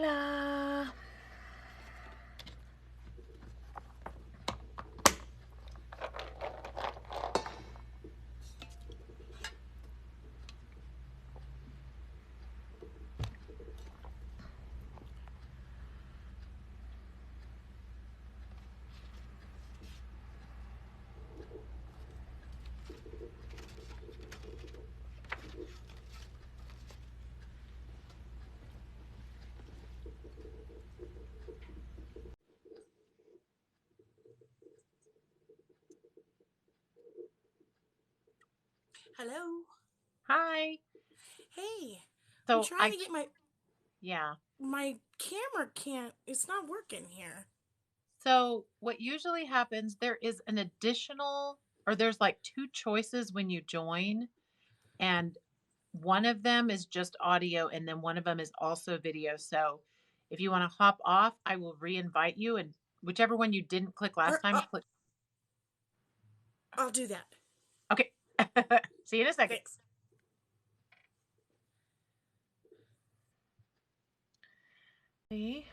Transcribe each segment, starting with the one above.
Hola. Hello. Hi. Hey. I'm So trying to get my yeah. my camera it's not working here. So what usually happens, there is an additional, or there's like two choices when you join, and one of them is just audio, and then one of them is also video. So if you want to hop off, I will re-invite you, and whichever one you didn't click last Or time, click. I'll do that. Okay. See you in a second. Thanks. See?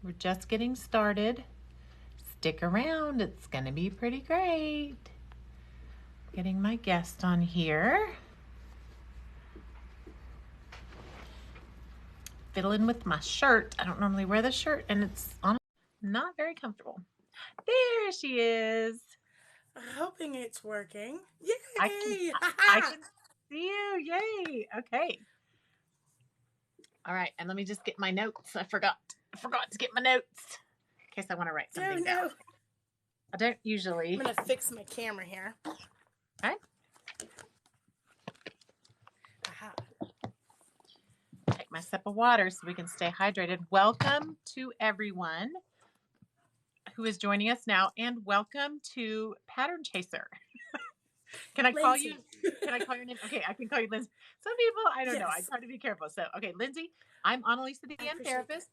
We're just getting started. Stick around. It's going to be pretty great. Getting my guest on here. Fiddling with my shirt. I don't normally wear the shirt, and it's on not very comfortable. There she is. I'm hoping it's working. I can Yay! I Ha can see you. Yay. Okay. All right. And let me just get my notes. I forgot to get my notes in case I want to write No, something down. no. I don't I'm usually. gonna fix my camera here. Okay. Aha. Take my sip of water so we can stay hydrated. Welcome to everyone who is joining us now, and welcome to Pattern Chaser. Can I call you? Lyndsay. Can I call your name? Okay, I can call you Lyndsay. Some people, I don't know. I Yes. try to be careful. So, okay, Lyndsay, I'm Anne-Lise, the I appreciate that. Untherapist.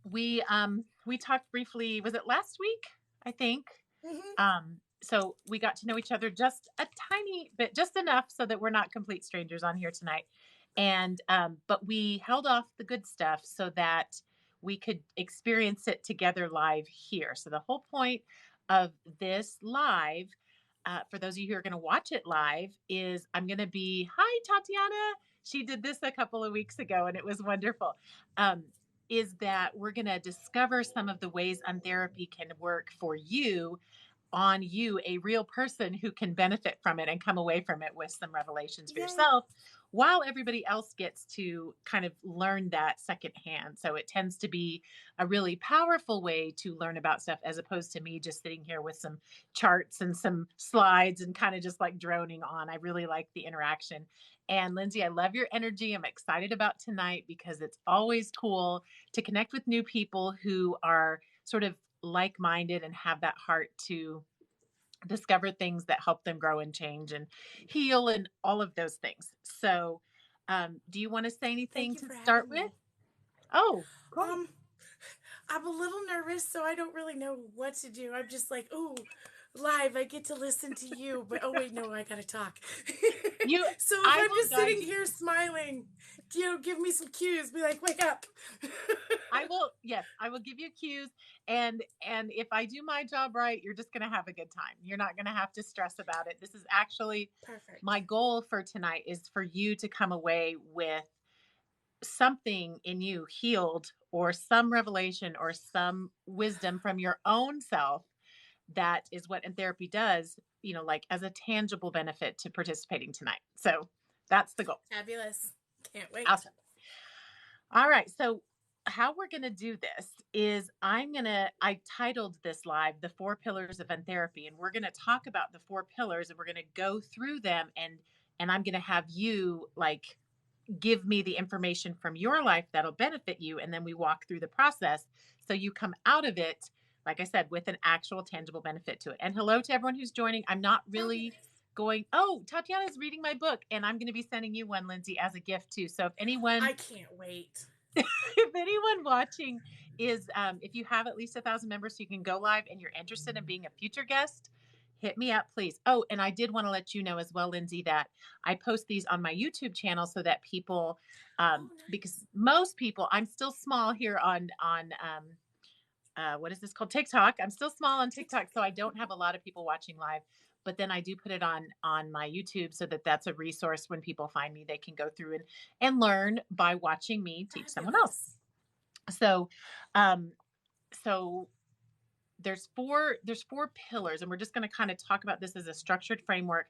Hello. We talked briefly. Was it last week? I think. Mm-hmm. So we got to know each other just a tiny bit, just enough so that we're not complete strangers on here tonight. And but we held off the good stuff so that we could experience it together live here. So the whole point of this live, for those of you who are going to watch it live, is I'm going to be, hi, Tatiana. She did this a couple of weeks ago and it was wonderful. Um, is that we're going to discover some of the ways Untherapy can work for you, on you, a real person who can benefit from it and come away from it with some revelations for Yay. yourself, while everybody else gets to kind of learn that secondhand. So it tends to be a really powerful way to learn about stuff, as opposed to me just sitting here with some charts and some slides and kind of just like droning on. I really like the interaction. And Lyndsay, I love your energy. I'm excited about tonight because it's always cool to connect with new people who are sort of like-minded and have that heart to discover things that help them grow and change and heal and all of those things. So, do you want to say Thank anything you to for start having with? me. Oh, cool. Um, I'm a little nervous, so I don't really know what to do. I'm just like, ooh, live, I get to listen to you. But oh, wait, no, I gotta talk. You, So if I I'm will just guide sitting you. here smiling, give me some cues. Be like, wake up. I will, yes, I will give you cues, and if I do my job right, you're just going to have a good time. You're not going to have to stress about it. This is actually Perfect. my goal for tonight, is for you to come away with something in you healed, or some revelation or some wisdom from your own self. That is what in therapy does, like as a tangible benefit to participating tonight. So that's the goal. Fabulous. Can't wait. Awesome. All right. So how we're going to do this is I titled this live The Four Pillars of Untherapy, and we're going to talk about the four pillars, and we're going to go through them, and I'm going to have you like give me the information from your life that'll benefit you, and then we walk through the process so you come out of it, like I said, with an actual tangible benefit to it. And hello to everyone who's joining. I'm not really Fabulous. going, oh, Tatiana's reading my book, and I'm going to be sending you one, Lyndsay, as a gift too. So if anyone I can't wait. if anyone watching is if you have at least 1,000 members, so you can go live and you're interested in being a future guest, Hit me up, please. Oh, and I did want to let you know as well, Lyndsay, that I post these on my YouTube channel so that people, Oh, nice. because most people, I'm still small here what is this called? TikTok. I'm still small on TikTok. TikTok, so I don't have a lot of people watching live. But then I do put it on my YouTube so that that's a resource when people find me, they can go through and learn by watching me teach someone else. Fabulous. So, um, so there's four pillars, and we're just going to kind of talk about this as a structured framework,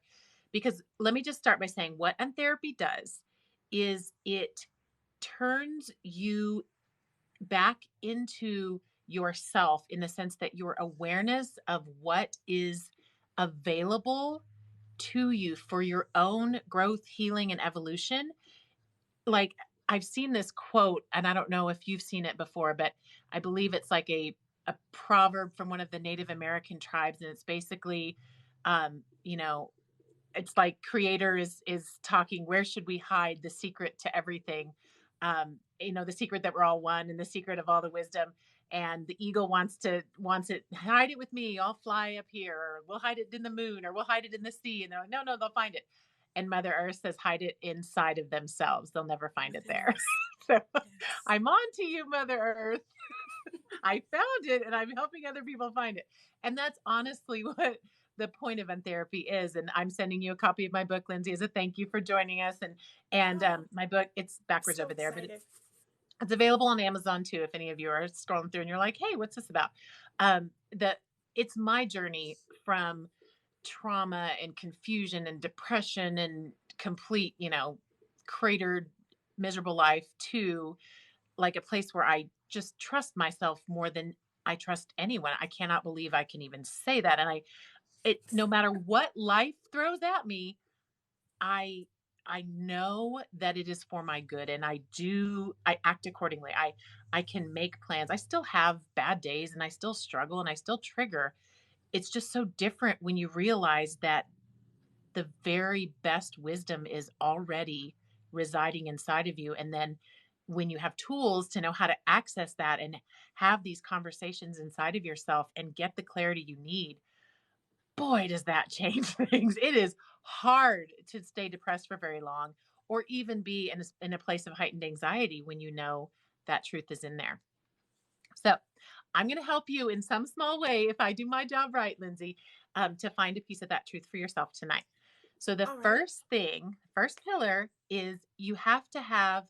because let me just start by saying what Untherapy does is it turns you back into yourself, in the sense that your awareness of what is available to you for your own growth, healing, and evolution. Like, I've seen this quote, and I don't know if you've seen it before, but I believe it's like a proverb from one of the Native American tribes, and it's basically, you know, it's like creator is talking, where should we hide the secret to everything, the secret that we're all one, and the secret of all the wisdom. And the eagle wants it, hide it with me, I'll fly up here, or we'll hide it in the moon, or we'll hide it in the sea. And they're like, no, no, they'll find it. And Mother Earth says, hide it inside of themselves, they'll never find it Within there. themselves. So Yes. I'm on to you, Mother Earth. I found it, and I'm helping other people find it. And that's honestly what the point of Untherapy is. And I'm sending you a copy of my book, Lyndsay, as a thank you for joining us. And Oh, my book, it's backwards so over there, but excited. it's available on Amazon too. If any of you are scrolling through and you're like, hey, what's this about? That it's my journey from trauma and confusion and depression and complete, cratered, miserable life, to like a place where I just trust myself more than I trust anyone. I cannot believe I can even say that. And no matter what life throws at me, I I know that it is for my good, and I act accordingly. I can make plans. I still have bad days, and I still struggle, and I still trigger. It's just so different when you realize that the very best wisdom is already residing inside of you. And then when you have tools to know how to access that and have these conversations inside of yourself and get the clarity you need, boy, does that change things. It is hard to stay depressed for very long, or even be in a place of heightened anxiety when you know that truth is in there. So I'm going to help you in some small way, if I do my job right, Lyndsay, to find a piece of that truth for yourself tonight. So the All right. first thing, first pillar, is you have to have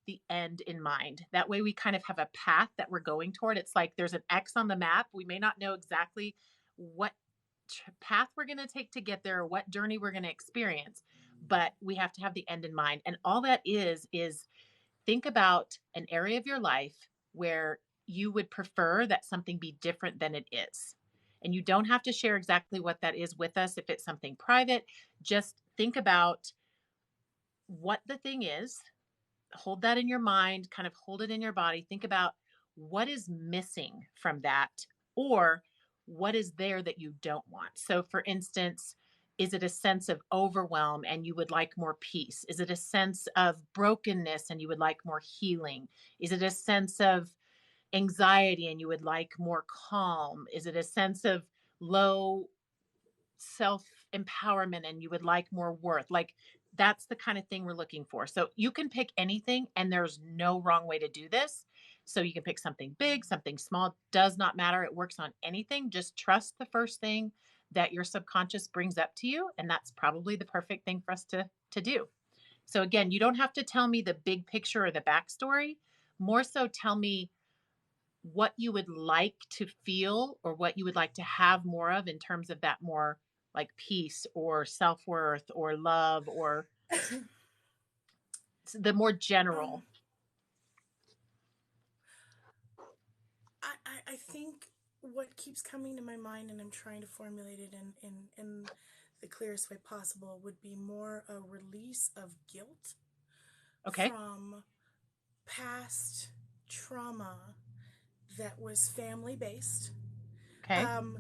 the end in mind. That way we kind of have a path that we're going toward. It's like there's an X on the map. We may not know exactly what path we're going to take to get there, or what journey we're going to experience, but we have to have the end in mind. And all that is think about an area of your life where you would prefer that something be different than it is. And you don't have to share exactly what that is with us if it's something private. Just think about what the thing is, hold that in your mind, kind of hold it in your body. Think about what is missing from that, or what is there that you don't want. So, for instance, is it a sense of overwhelm and you would like more peace? Is it a sense of brokenness and you would like more healing? Is it a sense of anxiety and you would like more calm? Is it a sense of low self empowerment and you would like more worth? Like, that's the kind of thing we're looking for. So you can pick anything, and there's no wrong way to do this. So you can pick something big, something small, does not matter. It works on anything. Just trust the first thing that your subconscious brings up to you, and that's probably the perfect thing for us to do. So again, you don't have to tell me the big picture or the backstory. More so, tell me what you would like to feel, or what you would like to have more of, in terms of that more like peace or self-worth or love, or the more um, general. I think what keeps coming to my mind, and I'm trying to formulate it in the clearest way possible, would be more a release of guilt Okay. from past trauma that was family based. Okay. Um,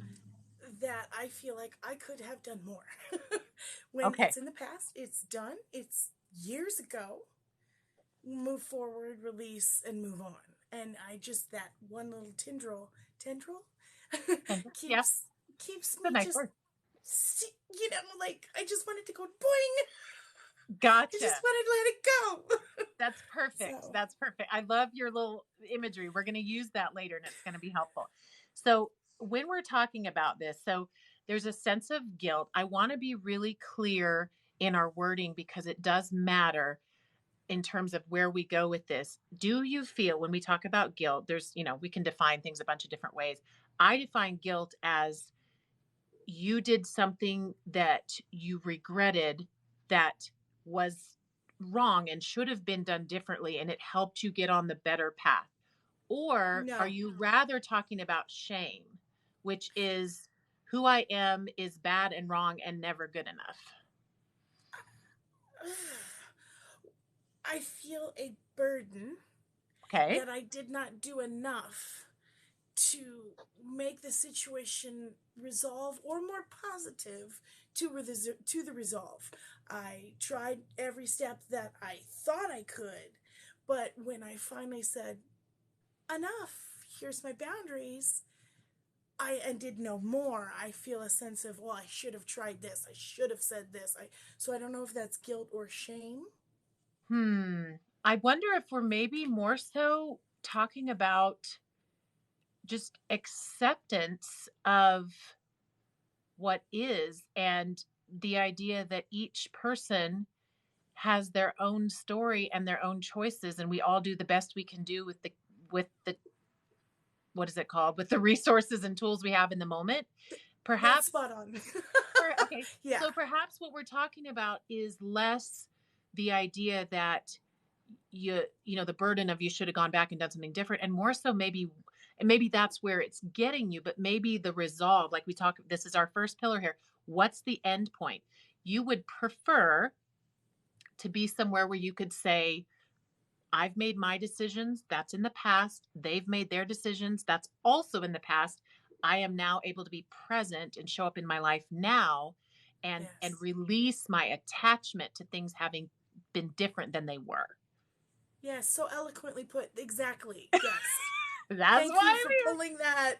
that I feel like I could have done more. When Okay. it's in the past, it's done, it's years ago. Move forward, release, and move on. And I just, that one little tendril And yeah, keeps it's a me nice just word. See, like I just wanted to go boing. I just Gotcha. wanted to let it go. That's perfect. So, That's perfect. I love your little imagery. We're going to use that later and it's going to be helpful. So, when we're talking about this, so there's a sense of guilt. I want to be really clear in our wording because it does matter in terms of where we go with this. Do you feel when we talk about guilt, we can define things a bunch of different ways. I define guilt as you did something that you regretted that was wrong and should have been done differently and it helped you get on the better path? Or are no. you rather talking about shame, which is who I am is bad and wrong and never good enough? I feel a burden Okay. that I did not do enough to make the situation resolve or more positive to the resolve. I tried every step that I thought I could, but when I finally said enough, here's my boundaries, I and did no more, I feel a sense of, well, I should have tried this, I should have said this. I don't know if that's guilt or shame. Hmm. I wonder if we're maybe more so talking about just acceptance of what is and the idea that each person has their own story and their own choices and we all do the best we can do with the what is it called, with the resources and tools we have in the moment. That's Perhaps spot on. okay, Yeah. so perhaps what we're talking about is less the idea that the burden of you should have gone back and done something different, and more so maybe, and maybe that's where it's getting you, but maybe the resolve, like we talk, this is our first pillar here. What's the end point? You would prefer to be somewhere where you could say, I've made my decisions, that's in the past. They've made their decisions, that's also in the past. I am now able to be present and show up in my life now and Yes. release my attachment to things having been different than they were. Yes, so eloquently put. Exactly. Yes. That's Thank why you I'm for here. pulling that.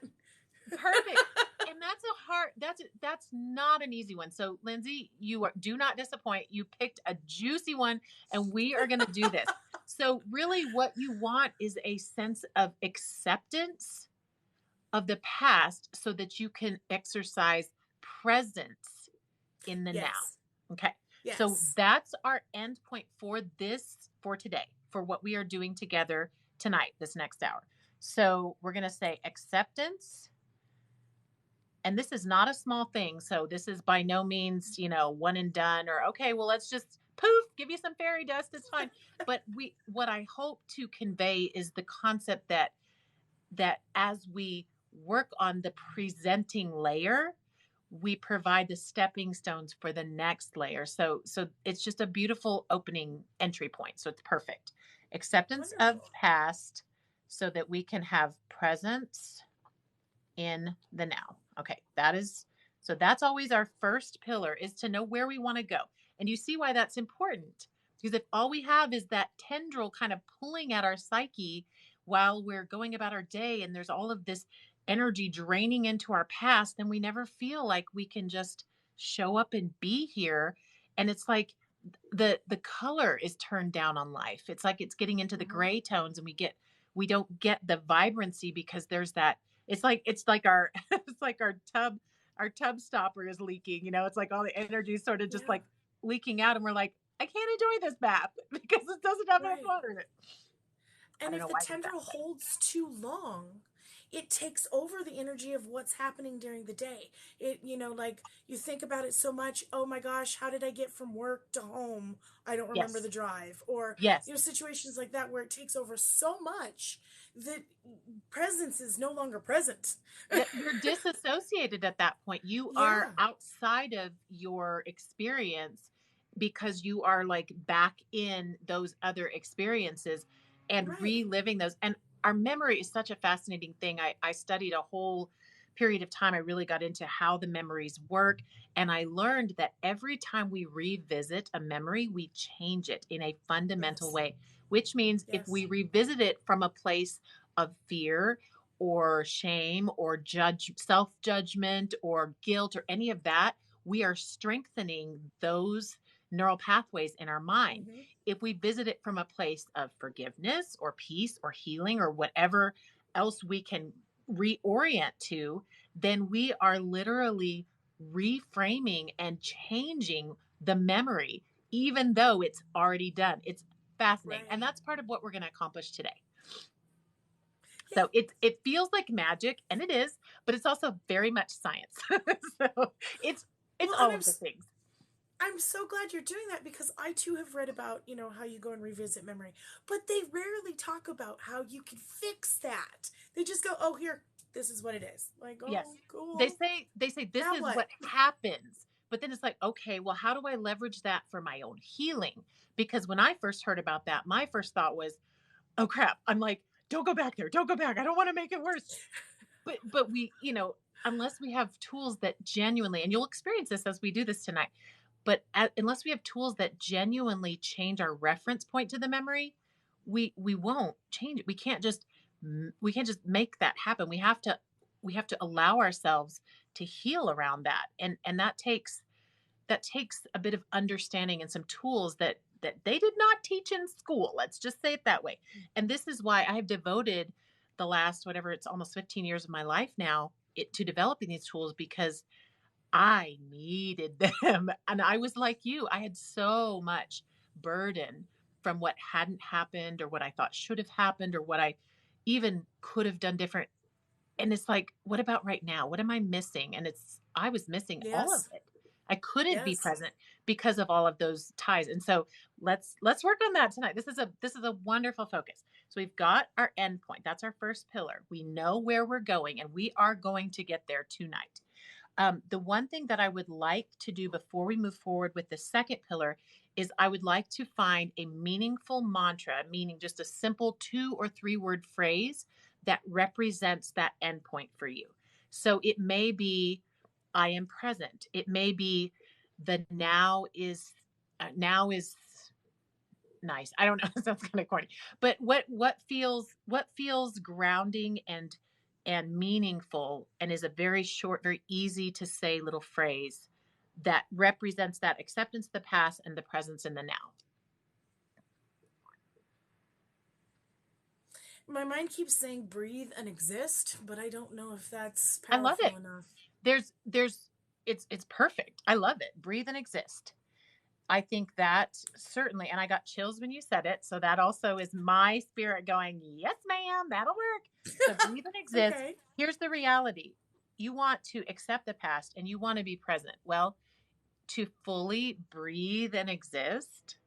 Perfect. And that's not an easy one. So Lyndsay, do not disappoint. You picked a juicy one and we are going to do this. So really what you want is a sense of acceptance of the past so that you can exercise presence in the now. Yes. Okay. So Yes. that's our end point for today, for what we are doing together tonight, this next hour. So we're going to say acceptance, and this is not a small thing. So this is by no means, one and done or okay, well, let's just poof, give you some fairy dust. It's fine. But what I hope to convey is the concept that as we work on the presenting layer, we provide the stepping stones for the next layer. So it's just a beautiful opening entry point. So it's perfect. Acceptance of Wonderful. past so that we can have presence in the now. Okay, that's always our first pillar, is to know where we want to go. And you see why that's important. Because if all we have is that tendril kind of pulling at our psyche while we're going about our day and there's all of this energy draining into our past, then we never feel like we can just show up and be here. And it's like the color is turned down on life. It's like it's getting into the Hmm. gray tones and we don't get the vibrancy because there's that, it's like our it's like our tub stopper is leaking, it's like all the energy is sort of just Yeah. like leaking out and we're like, I can't enjoy this bath because it doesn't have enough Right. water in it. I And don't if know the why I did that. tendril holds too long, it takes over the energy of what's happening during the day. Like you think about it so much, oh my gosh, how did I get from work to home? I don't remember Yes. the drive. Or, Yes. situations like that where it takes over so much that presence is no longer present. That you're disassociated at that point. You are Yeah. outside of your experience because you are like back in those other experiences and Right. reliving those. And our memory is such a fascinating thing. I studied a whole period of time. I really got into how the memories work. And I learned that every time we revisit a memory, we change it in a fundamental Yes. way, which means if Yes. we revisit it from a place of fear or shame or self judgment or guilt or any of that, we are strengthening those neural pathways in our mind. Mm-hmm. If we visit it from a place of forgiveness or peace or healing or whatever else we can reorient to, then we are literally reframing and changing the memory, even though it's already done. It's fascinating. And Right. that's part of what we're going to accomplish today. Yeah. So it feels like magic, and it is, but it's also very much science. So it's it's Well, and all of the things. I'm so glad you're doing that because I too have read about, how you go and revisit memory, but they rarely talk about how you can fix that. They just go, "Oh, here, this is what it is." Like, Yes. "Oh, They cool. say they say this Now is what?" what happens. But then it's like, okay, well, how do I leverage that for my own healing? Because when I first heard about that, my first thought was, oh crap. I'm like, don't go back there. Don't go back. I don't want to make it worse. But we, unless we have tools that genuinely, and you'll experience this as we do this tonight, but unless we have tools that genuinely change our reference point to the memory, we won't change it. We can't just make that happen. We have to allow ourselves to heal around that, and that takes a bit of understanding and some tools that they did not teach in school. Let's just say it that way. And this is why I have devoted the last, whatever, it's almost 15 years of my life now, to developing these tools, because I needed them. And I was like you, I had so much burden from what hadn't happened or what I thought should have happened or what I even could have done different. And it's like, what about right now? What am I missing? And I was missing all of Yes. it. I couldn't be Yes. present because of all of those ties. And so let's work on that tonight. This is a wonderful focus. So we've got our end point. That's our first pillar. We know where we're going, and we are going to get there tonight. The one thing that I would like to do before we move forward with the second pillar is I would like to find a meaningful mantra, meaning just a simple 2 or 3 word phrase that represents that endpoint for you. So it may be, I am present. It may be, the now is nice. I don't know. It sounds kind of corny, but what feels grounding and meaningful, and is a very short, very easy to say little phrase that represents that acceptance of the past and the presence in the now. My mind keeps saying breathe and exist, but I don't know if that's I love powerful it. enough. There's it's perfect. I love it. Breathe and exist. I think that certainly, and I got chills when you said it. So that also is my spirit going, yes, ma'am, that'll work. So breathe and exist. Okay. Here's the reality: you want to accept the past and you want to be present. Well, to fully breathe and exist,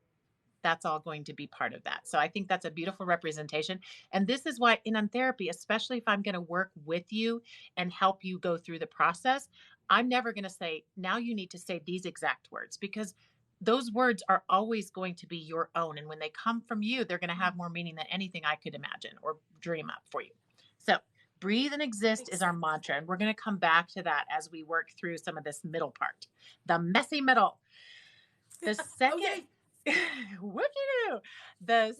that's all going to be part of that. So I think that's a beautiful representation. And this is why in Untherapy, especially if I'm going to work with you and help you go through the process, I'm never going to say, now you need to say these exact words, because those words are always going to be your own. And when they come from you, they're going to have more meaning than anything I could imagine or dream up for you. So breathe and exist Makes is our sense. mantra. And we're going to come back to that as we work through some of this middle part, the messy middle. The Oh, second, yay. whoop-de-doo. The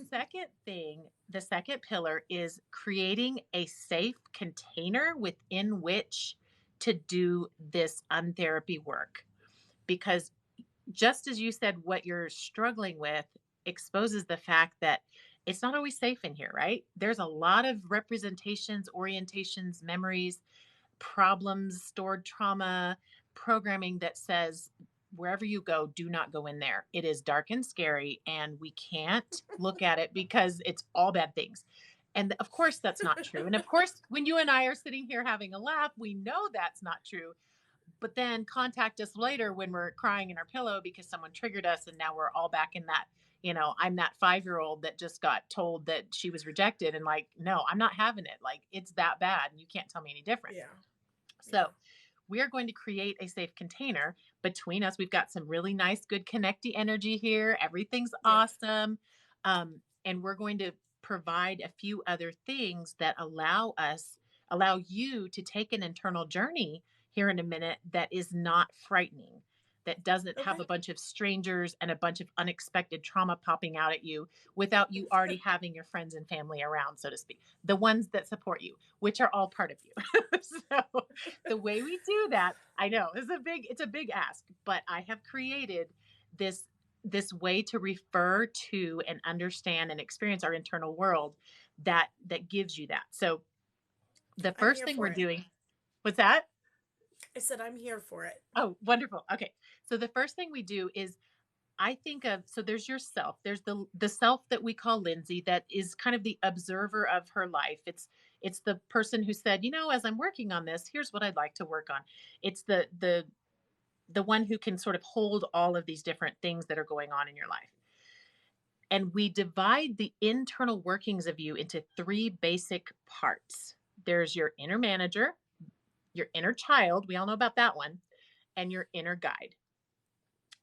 second pillar is creating a safe container within which to do this untherapy work. Because just as you said, what you're struggling with exposes the fact that it's not always safe in here, right? There's a lot of representations, orientations, memories, problems, stored trauma, programming that says, wherever you go, do not go in there. It is dark and scary, and we can't look at it because it's all bad things. And of course, that's not true. And of course, when you and I are sitting here having a laugh, we know that's not true. But then contact us later when we're crying in our pillow because someone triggered us, and now we're all back in that. I'm that 5-year-old that just got told that she was rejected, and like, no, I'm not having it. Like, it's that bad, and you can't tell me any different. Yeah. So Yeah. we are going to create a safe container between us. We've got some really nice, good connecty energy here. Everything's Yep. awesome. And we're going to provide a few other things that allow you to take an internal journey here in a minute that is not frightening. that doesn't have a Okay. bunch of strangers and a bunch of unexpected trauma popping out at you without you already having your friends and family around, so to speak. The ones that support you, which are all part of you. So the way we do that, I know it's a big ask, but I have created this way to refer to and understand and experience our internal world that gives you that. So the I'm first here thing for we're it. doing, what's that? I said I'm here for it. Oh, wonderful. Okay. So the first thing we do is I think of, so there's yourself. There's the self that we call Lyndsay, that is kind of the observer of her life. It's the person who said, as I'm working on this, here's what I'd like to work on. It's the one who can sort of hold all of these different things that are going on in your life. And we divide the internal workings of you into three basic parts. There's your inner manager, your inner child, we all know about that one, and your inner guide.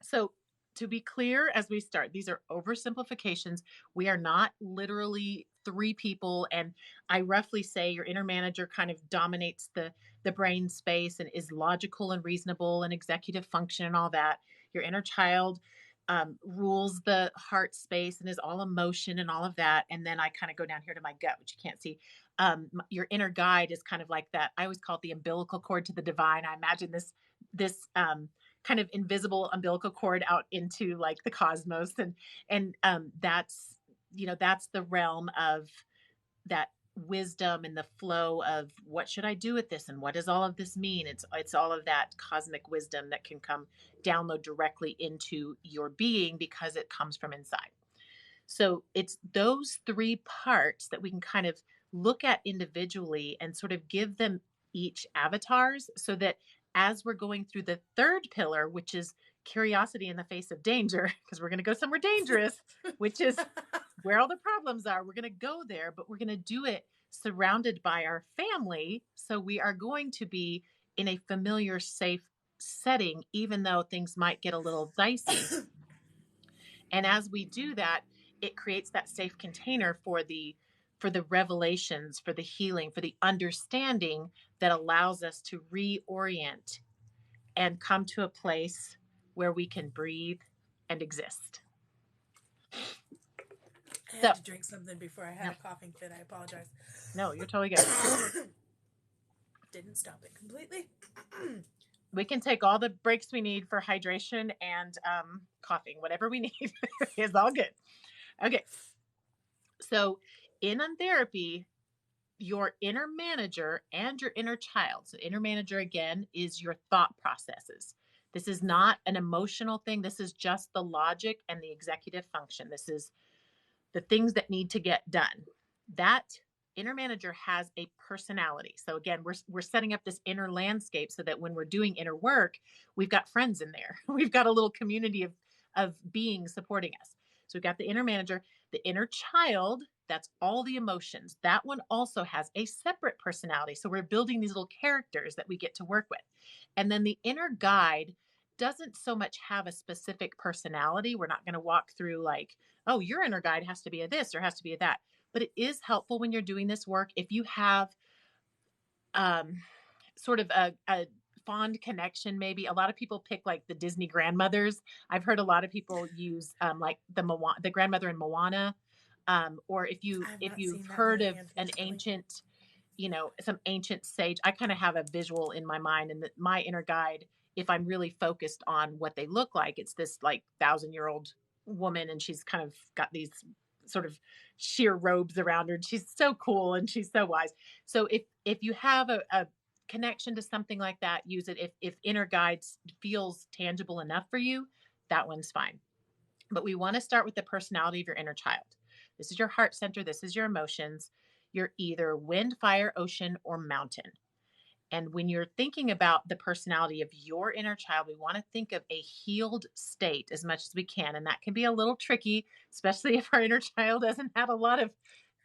So, to be clear as we start, these are oversimplifications. We are not literally three people. And I roughly say your inner manager kind of dominates the brain space and is logical and reasonable and executive function and all that. Your inner child rules the heart space and is all emotion and all of that. And then I kind of go down here to my gut, which you can't see. Your inner guide is kind of like that. I always call it the umbilical cord to the divine. I imagine this kind of invisible umbilical cord out into like the cosmos, and that's the realm of that wisdom and the flow of what should I do with this and what does all of this mean. It's all of that cosmic wisdom that can come download directly into your being because it comes from inside. So it's those three parts that we can kind of look at individually and sort of give them each avatars, so that as we're going through the third pillar, which is curiosity in the face of danger, because we're going to go somewhere dangerous, which is where all the problems are, we're going to go there, but we're going to do it surrounded by our family. So we are going to be in a familiar, safe setting, even though things might get a little dicey. And as we do that, it creates that safe container for the revelations, for the healing, for the understanding that allows us to reorient and come to a place where we can breathe and exist. I So, had to drink something before I had no, a coughing fit. I apologize. no, you're totally good. Didn't stop it completely. We can take all the breaks we need for hydration and coughing, whatever we need is all good. Okay. So, in Untherapy, your inner manager and your inner child. So, inner manager again is your thought processes. This is Okay. not an emotional thing. This is just the logic and the executive function. This is the things that need to get done. That inner manager has a personality. So again, we're setting up this inner landscape so that when we're doing inner work, we've got friends in there. We've got a little community of beings supporting us. So we've got the inner manager, the inner child, that's all the emotions. That one also has a separate personality. So we're building these little characters that we get to work with. And then the inner guide doesn't so much have a specific personality. We're not going to walk through like, oh, your inner guide has to be a this or has to be a that. But it is helpful when you're doing this work if you have um, sort of a fond connection. Maybe a lot of people pick like the Disney grandmothers. I've heard a lot of people use like the grandmother in Moana, or I have if not you've seen that heard movie, of an unfortunately. ancient, some ancient sage. I kind of have a visual in my mind, and that my inner guide, if I'm really focused on what they look like, it's this like 1,000-year-old woman, and she's kind of got these sort of sheer robes around her, and she's so cool and she's so wise. So if you have a connection to something like that, use it. If inner guides feels tangible enough for you, that one's fine. But we want to start with the personality of your inner child. This is your heart center. This is your emotions. You're either wind, fire, ocean, or mountain. And when you're thinking about the personality of your inner child, we want to think of a healed state as much as we can. And that can be a little tricky, especially if our inner child doesn't have a lot of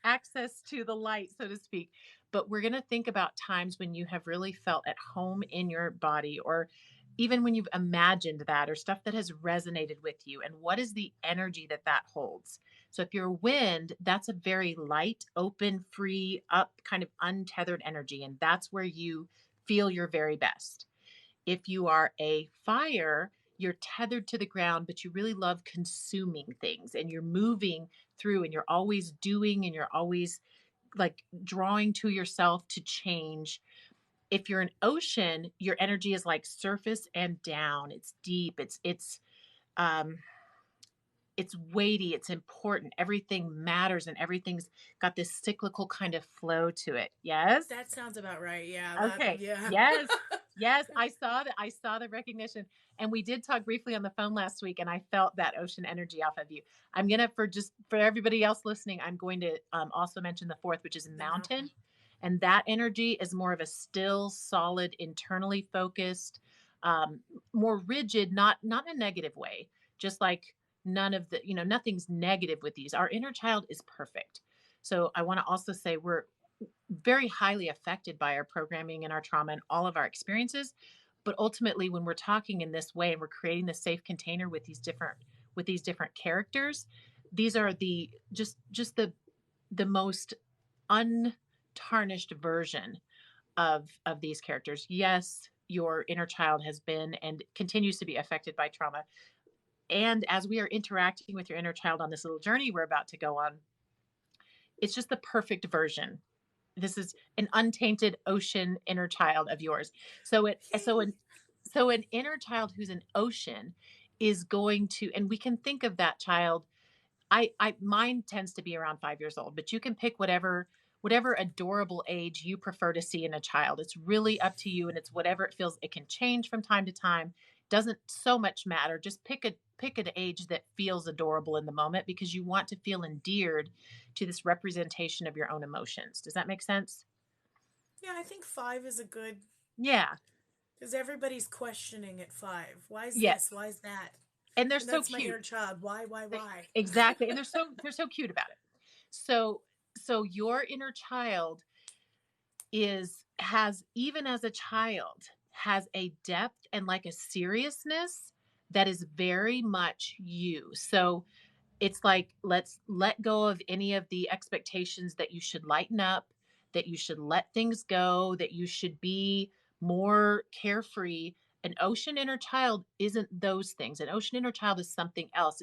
access to the light, so to speak. But we're going to think about times when you have really felt at home in your body, or even when you've imagined that, or stuff that has resonated with you. And what is the energy that that holds? So if you're wind, that's a very light, open, free, up, kind of untethered energy. And that's where you feel your very best. If you are a fire, you're tethered to the ground, but you really love consuming things, and you're moving through, and you're always doing, and you're always like drawing to yourself to change. If you're an ocean, your energy is like surface and down. It's deep. Um it's weighty, it's important. Everything matters and everything's got this cyclical kind of flow to it. Yes? That sounds about right. Yeah, that Okay. yeah. Yes. Yes, I saw the recognition, and we did talk briefly on the phone last week, and I felt that ocean energy off of you. I'm gonna for everybody else listening, I'm going to, also mention the 4th, which is The mountain, mountain. and that energy is more of a still, solid, internally focused, more rigid, not in a negative way, just like none of the nothing's negative with these. Our inner child is perfect. So I wanna also say we're very highly affected by our programming and our trauma and all of our experiences. But ultimately, when we're talking in this way and we're creating the safe container with these different characters, these are just the most untarnished version of these characters. Yes, your inner child has been and continues to be affected by trauma. And as we are interacting with your inner child on this little journey we're about to go on, it's just the perfect version. This is an untainted ocean inner child of yours. So it so Yay. an so an inner child who's an ocean is going to, and we can think of that child. I mine tends to be around 5 years old, but you can pick whatever adorable age you prefer to see in a child. It's really up to you, and it's whatever it feels. It can change from time to time. Doesn't so much matter. Just pick an age that feels adorable in the moment, because you want to feel endeared to this representation of your own emotions. Does that make sense? Yeah, I think 5 is a good, Yeah. because everybody's questioning at 5. Why is this? Yes. Why is that? And they're And so that's my cute. inner child. Why? Exactly. And they're so cute about it. So your inner child is has even as a child has a depth and like a seriousness that is very much you. So it's like, let's let go of any of the expectations that you should lighten up, that you should let things go, that you should be more carefree. An ocean inner child isn't those things. An ocean inner child is something else.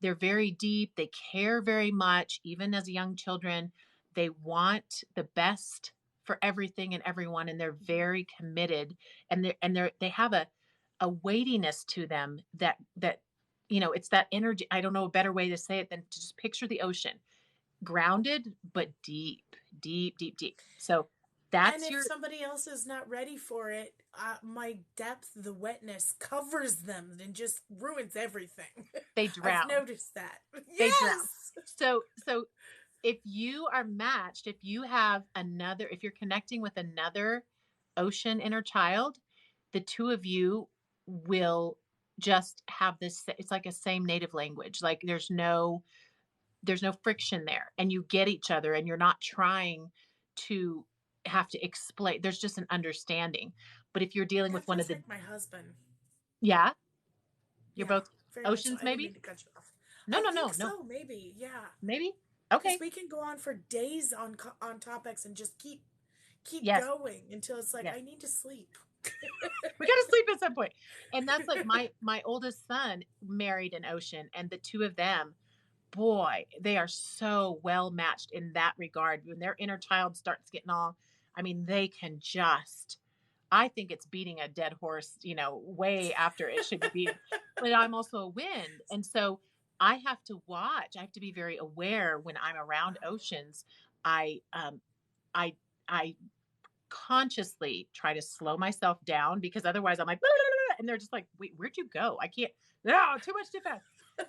They're very deep. They care very much, even as young children. They want the best for everything and everyone, and they're very committed. They have a weightiness to them that it's that energy. I don't know a better way to say it than to just picture the ocean, grounded but deep, deep, deep, deep. So And that's if your somebody else is not ready for it, my depth, the wetness covers them and just ruins everything. they I've drown. noticed that. They drown. Yes! So if you are matched, if you're connecting with another ocean inner child, the two of you will just have this, it's like a same native language. Like there's no friction there, and you get each other, and you're not trying to have to explain. There's just an understanding. But if you're dealing with That one of feels the like my husband. yeah, you're Yeah, both very much so. oceans I didn't mean maybe? to cut you off. No, I no, think no, no. so, maybe. Yeah. Maybe? Because Okay. we can go on for days on on topics and just keep Yes. going until it's like Yes. I need to sleep. We got to sleep at some point. And that's like my oldest son married an ocean, and the two of them, boy, they are so well matched in that regard. When their inner child starts getting all, I mean, they can just, I think it's beating a dead horse, way after it should be beaten. But I'm also a wind. And so I have to watch, I have to be very aware when I'm around oceans. I, I, I consciously try to slow myself down, because otherwise I'm like, and they're just like, wait, where'd you go? I can't, no, too much too fast.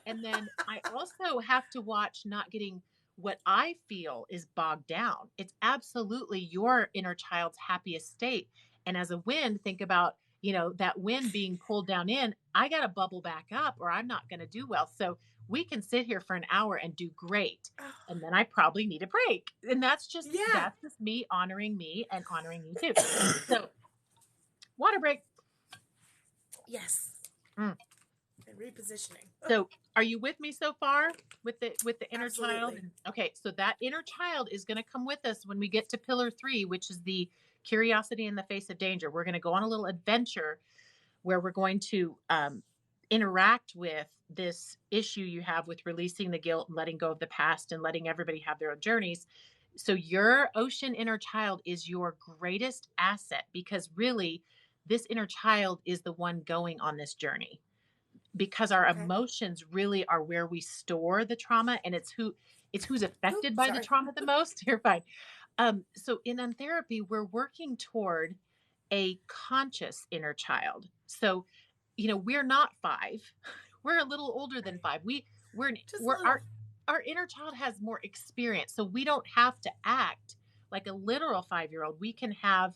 And then I also have to watch not getting what I feel is bogged down. It's absolutely your inner child's happiest state. And as a wind, think about, that wind being pulled down in, I got to bubble back up or I'm not going to do well. So we can sit here for an hour and do great. And then I probably need a break. And Yeah. that's just me honoring me and honoring you too. So water break. Yes. Mm. And repositioning. So are you with me so far with the inner child? Absolutely. And okay, so that inner child is going to come with us when we get to pillar 3, which is the curiosity in the face of danger. We're going to go on a little adventure where we're going to interact with this issue you have with releasing the guilt and letting go of the past and letting everybody have their own journeys. So your ocean inner child is your greatest asset, because really this inner child is the one going on this journey, because our Okay. emotions really are where we store the trauma, and it's who's Oh, affected by the sorry. trauma the most. You're fine. So in Untherapy, we're working toward a conscious inner child. So, we're not 5. We're a little older than Right. 5. We're Just a we're little. our inner child has more experience. So we don't have to act like a literal 5-year-old. We can have,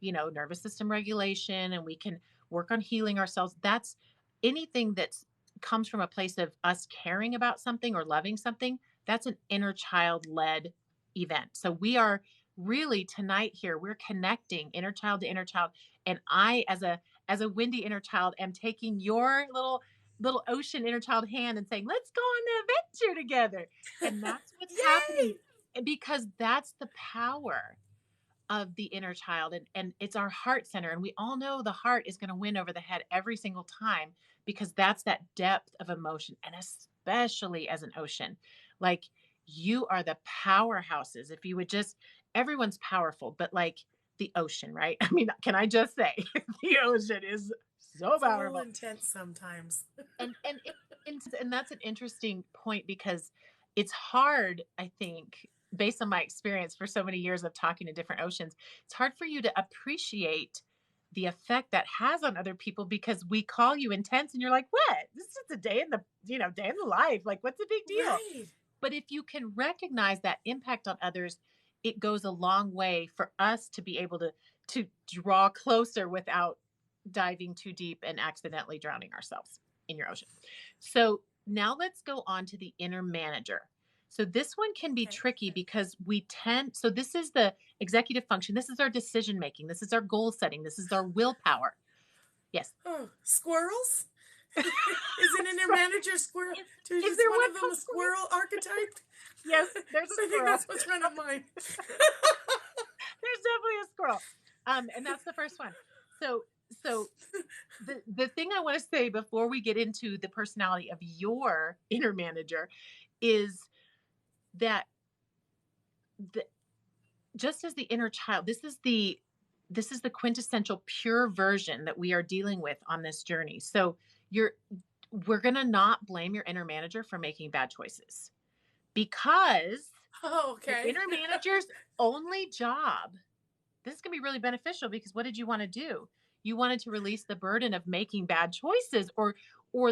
nervous system regulation, and we can work on healing ourselves. That's anything that's comes from a place of us caring about something or loving something. That's an inner child led event. So we are really tonight here, we're connecting inner child to inner child. And I, as a windy inner child, am taking your little ocean inner child hand and saying, let's go on an adventure together. And that's what's happening. Yay! And because that's the power of the inner child, and it's our heart center, and we all know the heart is going to win over the head every single time, because that's that depth of emotion, and especially as an ocean, like, you are the powerhouses. If you would just, everyone's powerful, but like the ocean, right? I mean, can I just say the ocean is so It's a little powerful. intense sometimes. And that's an interesting point, because it's hard, I think, based on my experience for so many years of talking to different oceans, it's hard for you to appreciate the effect that has on other people, because we call you intense and you're like, what, this is just a day in the, day in the life, like, what's the big deal? Right. But if you can recognize that impact on others, it goes a long way for us to be able to draw closer without diving too deep and accidentally drowning ourselves in your ocean. So now let's go on to the inner manager. So this one can be Okay. tricky, because so this is the executive function. This is our decision making. This is our goal setting. This is our willpower. Yes. Oh, squirrels? Isn't an manager squirrel? Is Is there one one of them called a squirrel? squirrel archetype? Yes, there's a I think squirrel. that's what's running mine. There's definitely a squirrel. And that's the first one. So the thing I want to say before we get into the personality of your inner manager is that the, just as the inner child, this is the quintessential pure version that we are dealing with on this journey. So you're we're going to not blame your inner manager for making bad choices, because Oh, your okay. inner manager's only job, this is going to be really beneficial, because what did you want to do? You wanted to release the burden of making bad choices, or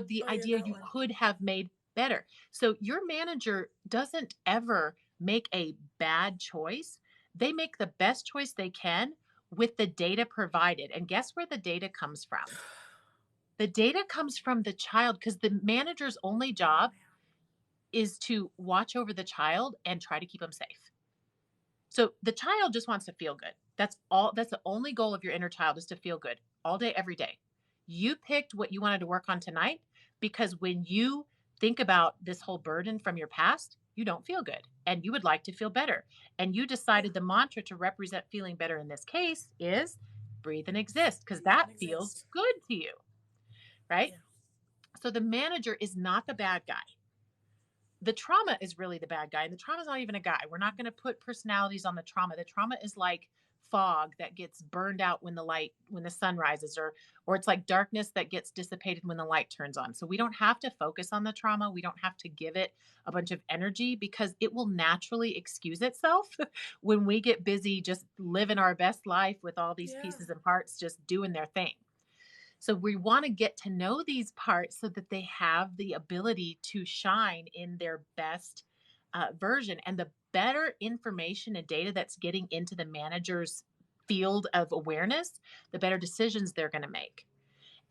the Oh, yeah, idea that you one. could have made better. So your manager doesn't ever make a bad choice. They make the best choice they can with the data provided. And guess where the data comes from? The data comes from the child, because the manager's only Oh, job man. is to watch over the child and try to keep them safe. So the child just wants to feel good. That's all. That's the only goal of your inner child, is to feel good all day, every day. You picked what you wanted to work on tonight, because when you think about this whole burden from your past, you don't feel good and you would like to feel better. And you Yeah. decided the mantra to represent feeling better in this case is breathe and exist, because Breathe that and feels exist. good to you, right? Yeah. So the manager is not the bad guy. The trauma is really the bad guy, and the trauma is not even a guy. We're not going to put personalities on the trauma. The trauma is like fog that gets burned out when the sun rises, or it's like darkness that gets dissipated when the light turns on. So we don't have to focus on the trauma. We don't have to give it a bunch of energy, because it will naturally excuse itself when we get busy just living our best life with all these Yeah. pieces and parts just doing their thing. So we want to get to know these parts so that they have the ability to shine in their best version. And the better information and data that's getting into the manager's field of awareness, the better decisions they're going to make.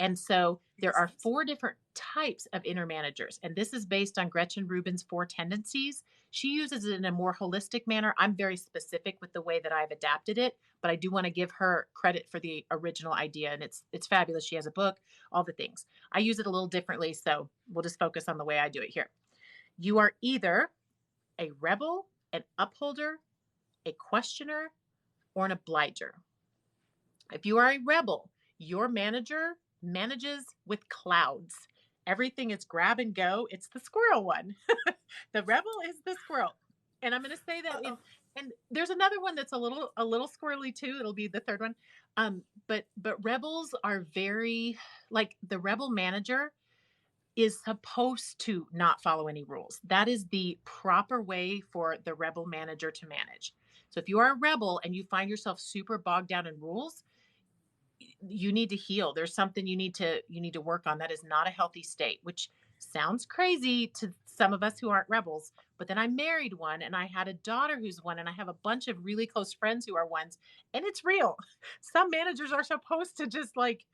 And so there Makes are sense. 4 different types of inner managers. And this is based on Gretchen Rubin's 4 tendencies. She uses it in a more holistic manner. I'm very specific with the way that I've adapted it, but I do want to give her credit for the original idea. And it's fabulous. She has a book, all the things. I use it a little differently. So we'll just focus on the way I do it here. You are either a rebel, an upholder, a questioner, or an obliger. If you are a rebel, your manager manages with clouds. Everything is grab and go. It's the squirrel one. The rebel is the squirrel. And I'm going to say that Uh-oh. and there's another one that's a little squirrely too. It'll be the third one. But rebels are very like the rebel manager is supposed to not follow any rules. That is the proper way for the rebel manager to manage. So if you are a rebel and you find yourself super bogged down in rules, you need to heal. There's something you need to work on. That is not a healthy state, which sounds crazy to some of us who aren't rebels. But then I married one and I had a daughter who's one and I have a bunch of really close friends who are ones, and it's real. Some managers are supposed to just like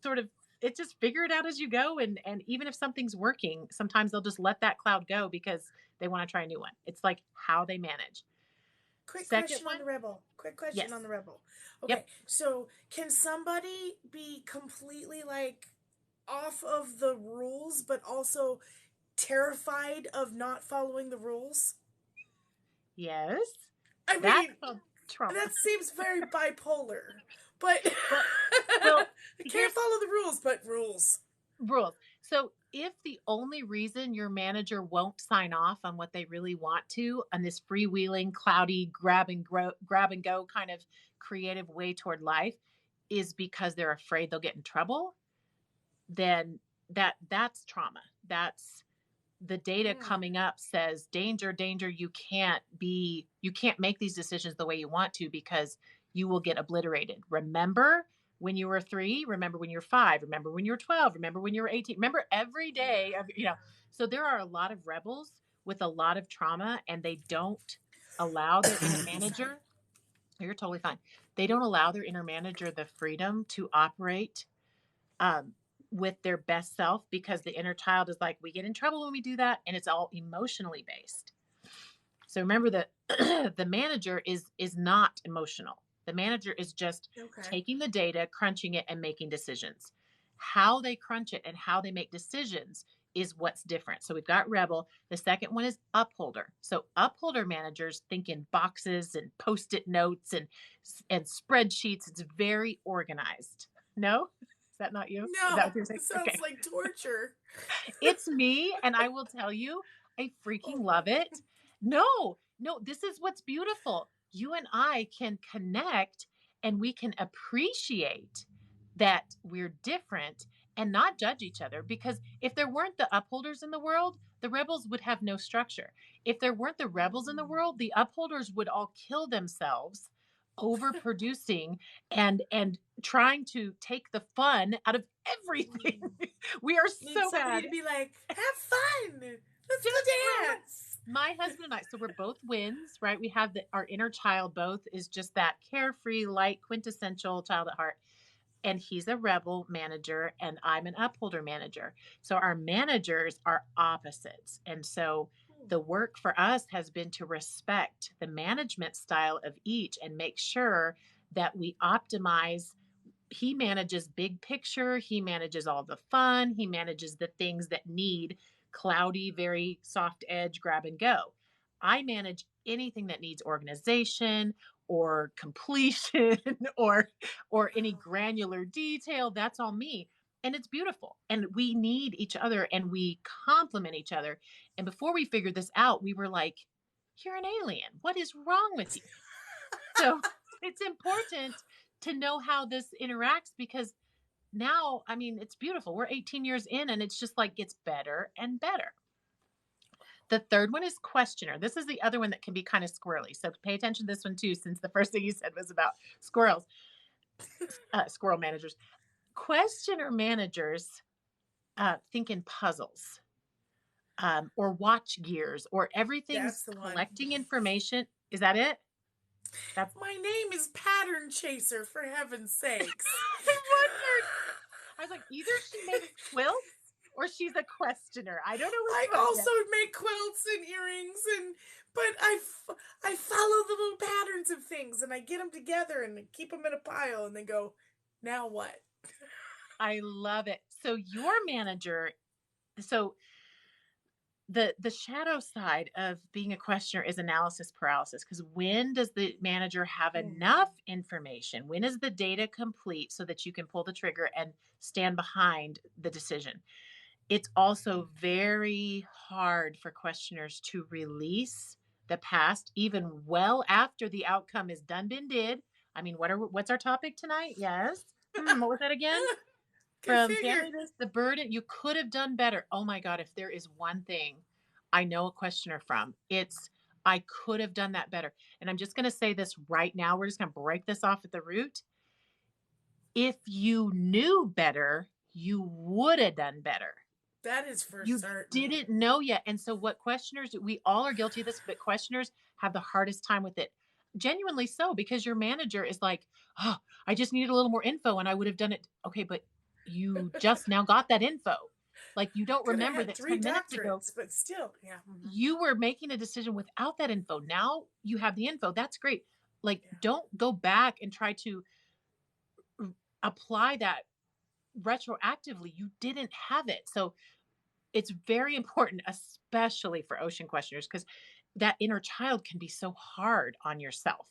sort of it just figure it out as you go, and even if something's working, sometimes they'll just let that cloud go because they want to try a new one. It's like how they manage. Quick Second question on one, the rebel. Quick question yes. on the rebel. Okay, Yep. so can somebody be completely like off of the rules, but also terrified of not following the rules? Yes. I That's mean, called trauma. that seems very bipolar, but Well, well, I can't here's follow the rules, but rules. rules. So if the only reason your manager won't sign off on what they really want to on this freewheeling, cloudy, grab and go kind of creative way toward life is because they're afraid they'll get in trouble, then that's trauma. That's the data Mm. coming up says danger, danger, you can't make these decisions the way you want to because you will get obliterated. Remember when you were 3, remember when you're 5, remember when you're 12, remember when you're 18, remember every day Yeah. of so there are a lot of rebels with a lot of trauma, and they don't allow their inner Sorry. manager. You're totally fine. They don't allow their inner manager the freedom to operate um, with their best self because the inner child is like, we get in trouble when we do that, and it's all emotionally based. So remember that the manager is not emotional. The manager is just Okay. taking the data, crunching it, and making decisions. How they crunch it and how they make decisions is what's different. So we've got rebel. The second one is upholder. So upholder managers think in boxes and post-it notes and spreadsheets. It's very organized. No? Is that not you? Is that No, what you're saying? it sounds Okay. like torture. It's me, and I will tell you, I freaking Oh love no. it. No, no, this is what's beautiful. You and I can connect and we can appreciate that we're different and not judge each other, because if there weren't the upholders in the world, the rebels would have no structure. If there weren't the rebels in the world, the upholders would all kill themselves overproducing and trying to take the fun out of everything. Mm. We are Need so somebody bad. to be like, have fun. Let's Just go dance. my husband and I, so we're both wins, right? We have our inner child both is just that carefree, light, quintessential child at heart. And he's a rebel manager and I'm an upholder manager. So our managers are opposites. And so the work for us has been to respect the management style of each and make sure that we optimize. He manages big picture, he manages all the fun, he manages the things that need cloudy, very soft edge, grab and go. I manage anything that needs organization or completion or any Wow. granular detail. That's all me. And it's beautiful. And we need each other and we complement each other. And before we figured this out, we were like, you're an alien. What is wrong with you? So it's important to know how this interacts because now, I mean, it's beautiful. We're 18 years in and it's just like gets better and better. The third one is questioner. This is the other one that can be kind of squirrely. So pay attention to this one too, since the first thing you said was about squirrels, squirrel managers. Questioner managers think in puzzles or watch gears or That's everything's the one. collecting information. Is that it? That's My name is Pattern Chaser, for heaven's sakes. I wondered. I was like, either she makes quilts or she's a questioner. I don't know I which one also yet. make quilts and earrings, but I follow the little patterns of things and I get them together and keep them in a pile and then go, now what? I love it. So your manager, so the shadow side of being a questioner is analysis paralysis, because when does the manager have Mm. enough information? When is the data complete so that you can pull the trigger and stand behind the decision? It's also very hard for questioners to release the past even well after the outcome is done, been, did. I mean, what's our topic tonight? Yes. What was that again? Good From figure. family this, the burden, you could have done better. Oh my God, if there is one thing I know a questioner from, it's I could have done that better. And I'm just going to say this right now. We're just going to break this off at the root. If you knew better, you would have done better. That is for You certain. didn't know yet. And so, what questioners do, we all are guilty of this, but questioners have the hardest time with it. Genuinely so, because your manager is like, oh, I just needed a little more info and I would have done it. Okay, but you just now got that info. Like, you don't Could have remember had that three 10 minutes ago, doctorates, but still, yeah. you were making a decision without that info. Now you have the info. That's great. Like, Yeah. don't go back and try to apply that retroactively. You didn't have it. So, it's very important, especially for ocean questioners, because that inner child can be so hard on yourself.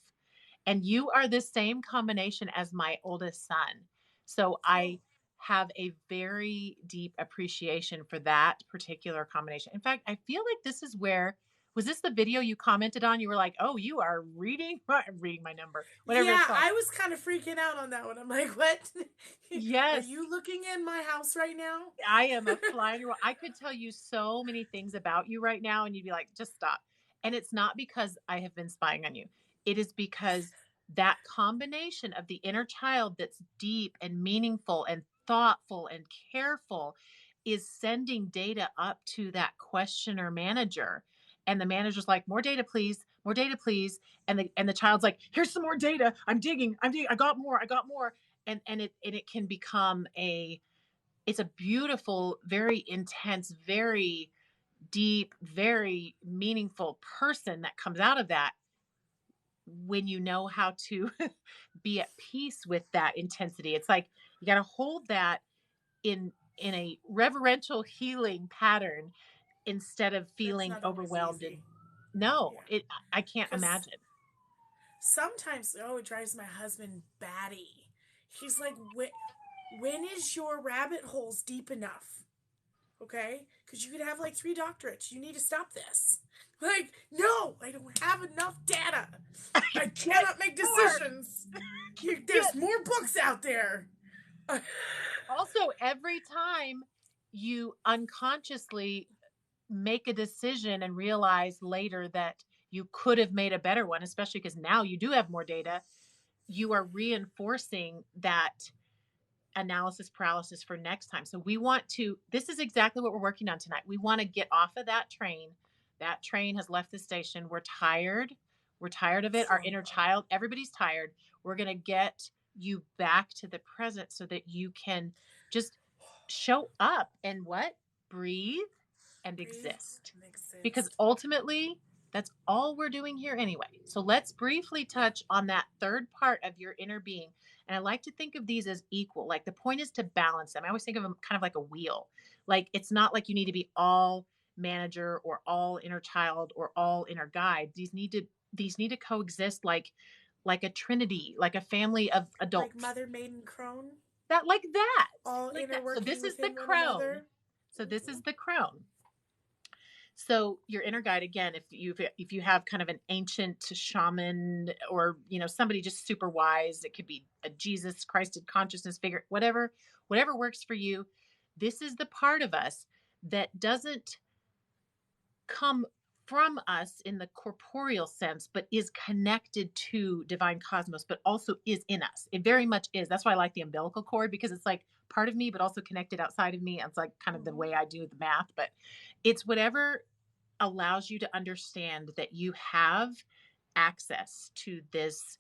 And you are the same combination as my oldest son. So Cool. I have a very deep appreciation for that particular combination. In fact, I feel like this is where was this the video you commented on? You were like, "Oh, you are reading my number, whatever Yeah, it's called." I was kind of freaking out on that one. I'm like, what? Are Yes, you looking in my house right now? I am a fly in your wall. I could tell you so many things about you right now, and you'd be like, just stop. And it's not because I have been spying on you. It is because that combination of the inner child that's deep and meaningful and thoughtful and careful is sending data up to that questioner manager. And the manager's like, more data, please, more data, please. And the child's like, here's some more data. I'm digging, I got more. And it can become a it's a beautiful, very intense, very deep, very meaningful person that comes out of that when you know how to be at peace with that intensity. It's like you got to hold that in a reverential healing pattern instead of That's feeling not always overwhelmed and easy. no, Yeah. it I can't Because imagine. sometimes, oh, it drives my husband batty. He's like, when is your rabbit holes deep enough? Okay? Because you could have like three doctorates. You need to stop this. Like, no, I don't have enough data. I Get cannot make more. decisions. There's Get more books out there. also every time you unconsciously make a decision and realize later that you could have made a better one, especially because now you do have more data, you are reinforcing that analysis paralysis for next time. So we want to, this is exactly what we're working on tonight. We want to get off of that train. That train has left the station. We're tired. We're tired of it. So Our am inner I. child, everybody's tired. We're going to get you back to the present so that you can just show up and what? Breathe and Breathe exist. and Because exist. ultimately, that's all we're doing here anyway. So let's briefly touch on that third part of your inner being. And I like to think of these as equal. Like the point is to balance them. I always think of them kind of like a wheel. Like it's not like you need to be all manager or all inner child or all inner guide. These need to coexist like a trinity, like a family of Like adults. Mother, Maiden, Crone, That like that. all Like that. So interworking this is the within one crone. another. So this Mm-hmm. is the crone. So your inner guide again, if you have kind of an ancient shaman or somebody just super wise, it could be a Jesus Christed consciousness figure, whatever works for you. This is the part of us that doesn't come from us in the corporeal sense, but is connected to divine cosmos, but also is in us. It very much is. That's why I like the umbilical cord because it's like part of me, but also connected outside of me. It's like kind of the Mm-hmm. way I do the math, but it's whatever allows you to understand that you have access to this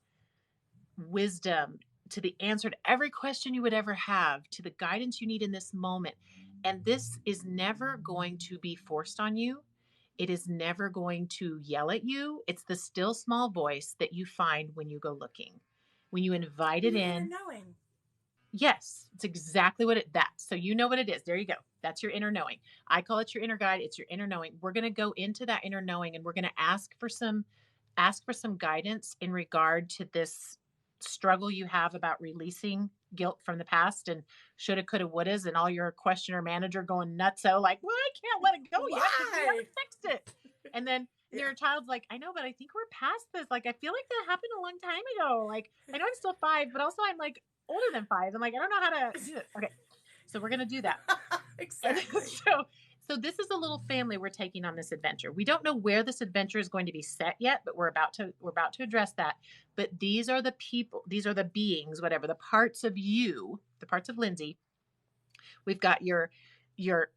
wisdom, to the answer to every question you would ever have, to the guidance you need in this moment. And this is never going to be forced on you. It is never going to yell at you. It's the still small voice that you find when you go looking. When you invite it Your inner in, knowing. Yes, it's exactly what that. So you know what it is. There you go. That's your inner knowing. I call it your inner guide. It's your inner knowing. We're going to go into that inner knowing and we're going to ask for some guidance in regard to this struggle you have about releasing guilt from the past and shoulda, coulda, wouldas, and all your questioner manager going nuts. So like, well, I can't let it go yet because we Why? haven't fixed it. And then Yeah. your child's like, I know, but I think we're past this. Like, I feel like that happened a long time ago. Like, I know I'm still 5, but also I'm like older than 5. I'm like, I don't know how to do it. Okay. So we're gonna do that. And Exactly. so this is a little family we're taking on this adventure. We don't know where this adventure is going to be set yet, but we're about to address that. But these are the people, these are the beings, whatever, the parts of you, the parts of Lyndsay. We've got your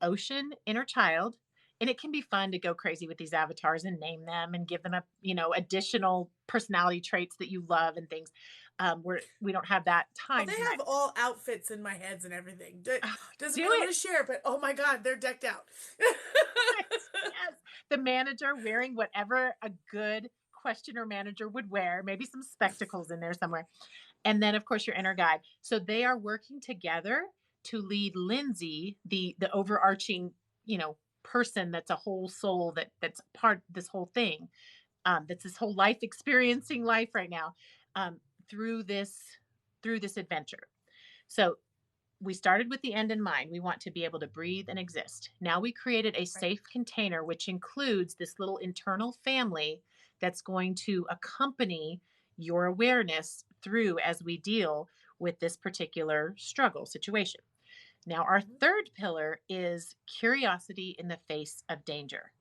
ocean inner child, and it can be fun to go crazy with these avatars and name them and give them additional personality traits that you love and things. We don't have that Oh, time they tonight. have all outfits in my heads and everything. Oh, Doesn't do mean I'm it. going to share, but oh my God, they're decked out. Yes. The manager wearing whatever a good questioner manager would wear, maybe some spectacles in there somewhere. And then of course your inner guide. So they are working together to lead Lyndsay, the overarching, person that's a whole soul that's part this whole thing. That's this whole life experiencing life right now, um, through this through this adventure. So we started with the end in mind. We want to be able to breathe and exist. Now we created a Right. safe container, which includes this little internal family that's going to accompany your awareness through as we deal with this particular struggle situation. Now, our Mhm. third pillar is curiosity in the face of danger.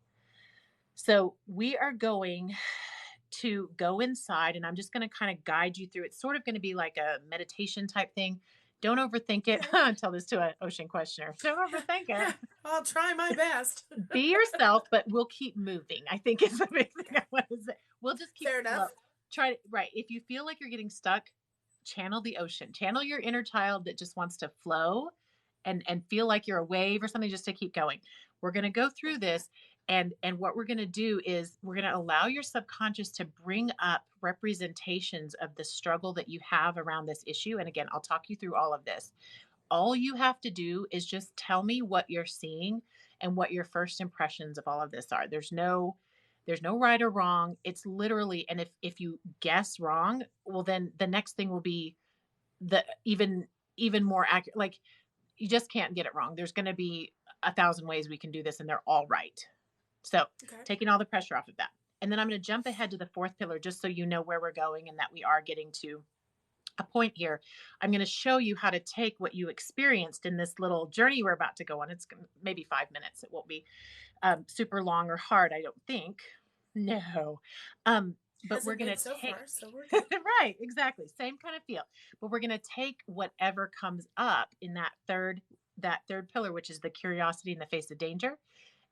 So we are going to go inside and I'm just going to kind of guide you through. It's sort of going to be like a meditation type thing. Don't overthink it. Okay. Tell this to an ocean questioner. Don't overthink it. I'll try my best. Be yourself, but we'll keep moving. I think is the big thing Okay. I want to say. We'll just keep Fair flow. enough. Try to, right. If you feel like you're getting stuck, channel the ocean. Channel your inner child that just wants to flow and feel like you're a wave or something just to keep going. We're going to go through Okay. this and what we're going to do is we're going to allow your subconscious to bring up representations of the struggle that you have around this issue. And again, I'll talk you through all of this. All you have to do is just tell me what you're seeing and what your first impressions of all of this are. There's no right or wrong. It's literally, and if you guess wrong, well then the next thing will be the even more accurate. Like you just can't get it wrong. There's going to be 1,000 ways we can do this and they're all right. So, Okay. taking all the pressure off of that. And then I'm going to jump ahead to the fourth pillar just so you know where we're going and that we are getting to a point here. I'm going to show you how to take what you experienced in this little journey we're about to go on. It's maybe 5 minutes. It won't be super long or hard, I don't think. No. But we're Hasn't going been to so take, far, so we're good. right, exactly. Same kind of feel. But we're going to take whatever comes up in that third pillar, which is the curiosity in the face of danger.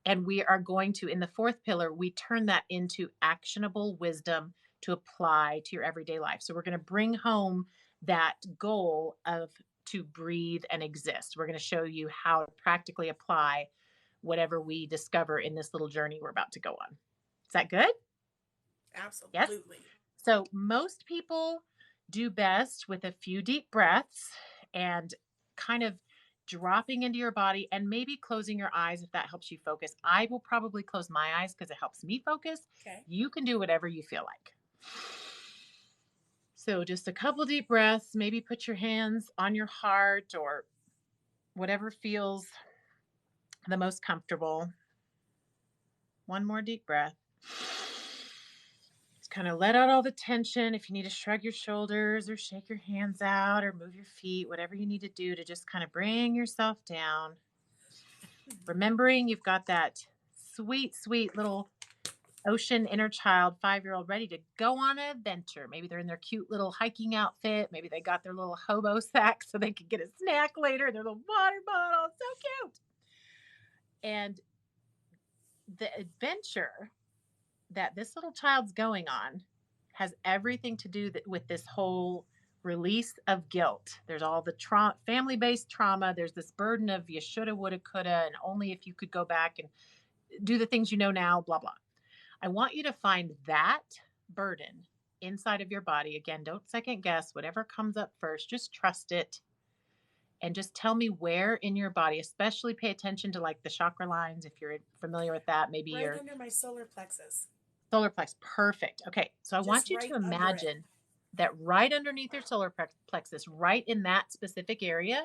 And we are going to, in the fourth pillar, we turn that into actionable wisdom to apply to your everyday life. So we're going to bring home that goal of to breathe and exist. We're going to show you how to practically apply whatever we discover in this little journey we're about to go on. Is that good? Yes? Absolutely. So most people do best with a few deep breaths and kind of dropping into your body and maybe closing your eyes if that helps you focus. I will probably close my eyes because it helps me focus. Okay. You can do whatever you feel like. So just a couple deep breaths, maybe put your hands on your heart or whatever feels the most comfortable. One more deep breath. Just kind of let out all the tension. If you need to shrug your shoulders or shake your hands out or move your feet, whatever you need to do to just kind of bring yourself down. Remembering you've got that sweet, sweet little ocean inner child 5-year-old ready to go on an adventure. Maybe they're in their cute little hiking outfit. Maybe they got their little hobo sack so they could get a snack later, their little water bottle. It's so cute. And the adventure that this little child's going on has everything to do with this whole release of guilt. There's all the family-based trauma. There's this burden of you shoulda, woulda, coulda, and only if you could go back and do the things you know now, blah, blah. I want you to find that burden inside of your body. Again, don't second guess whatever comes up first. Just trust it. and just tell me where in your body, especially pay attention to like the chakra lines if you're familiar with that, maybe Right your under my solar plexus. solar plex. Perfect. Okay. So I Just want you right to under it. imagine that right underneath your solar plexus, right in that specific area,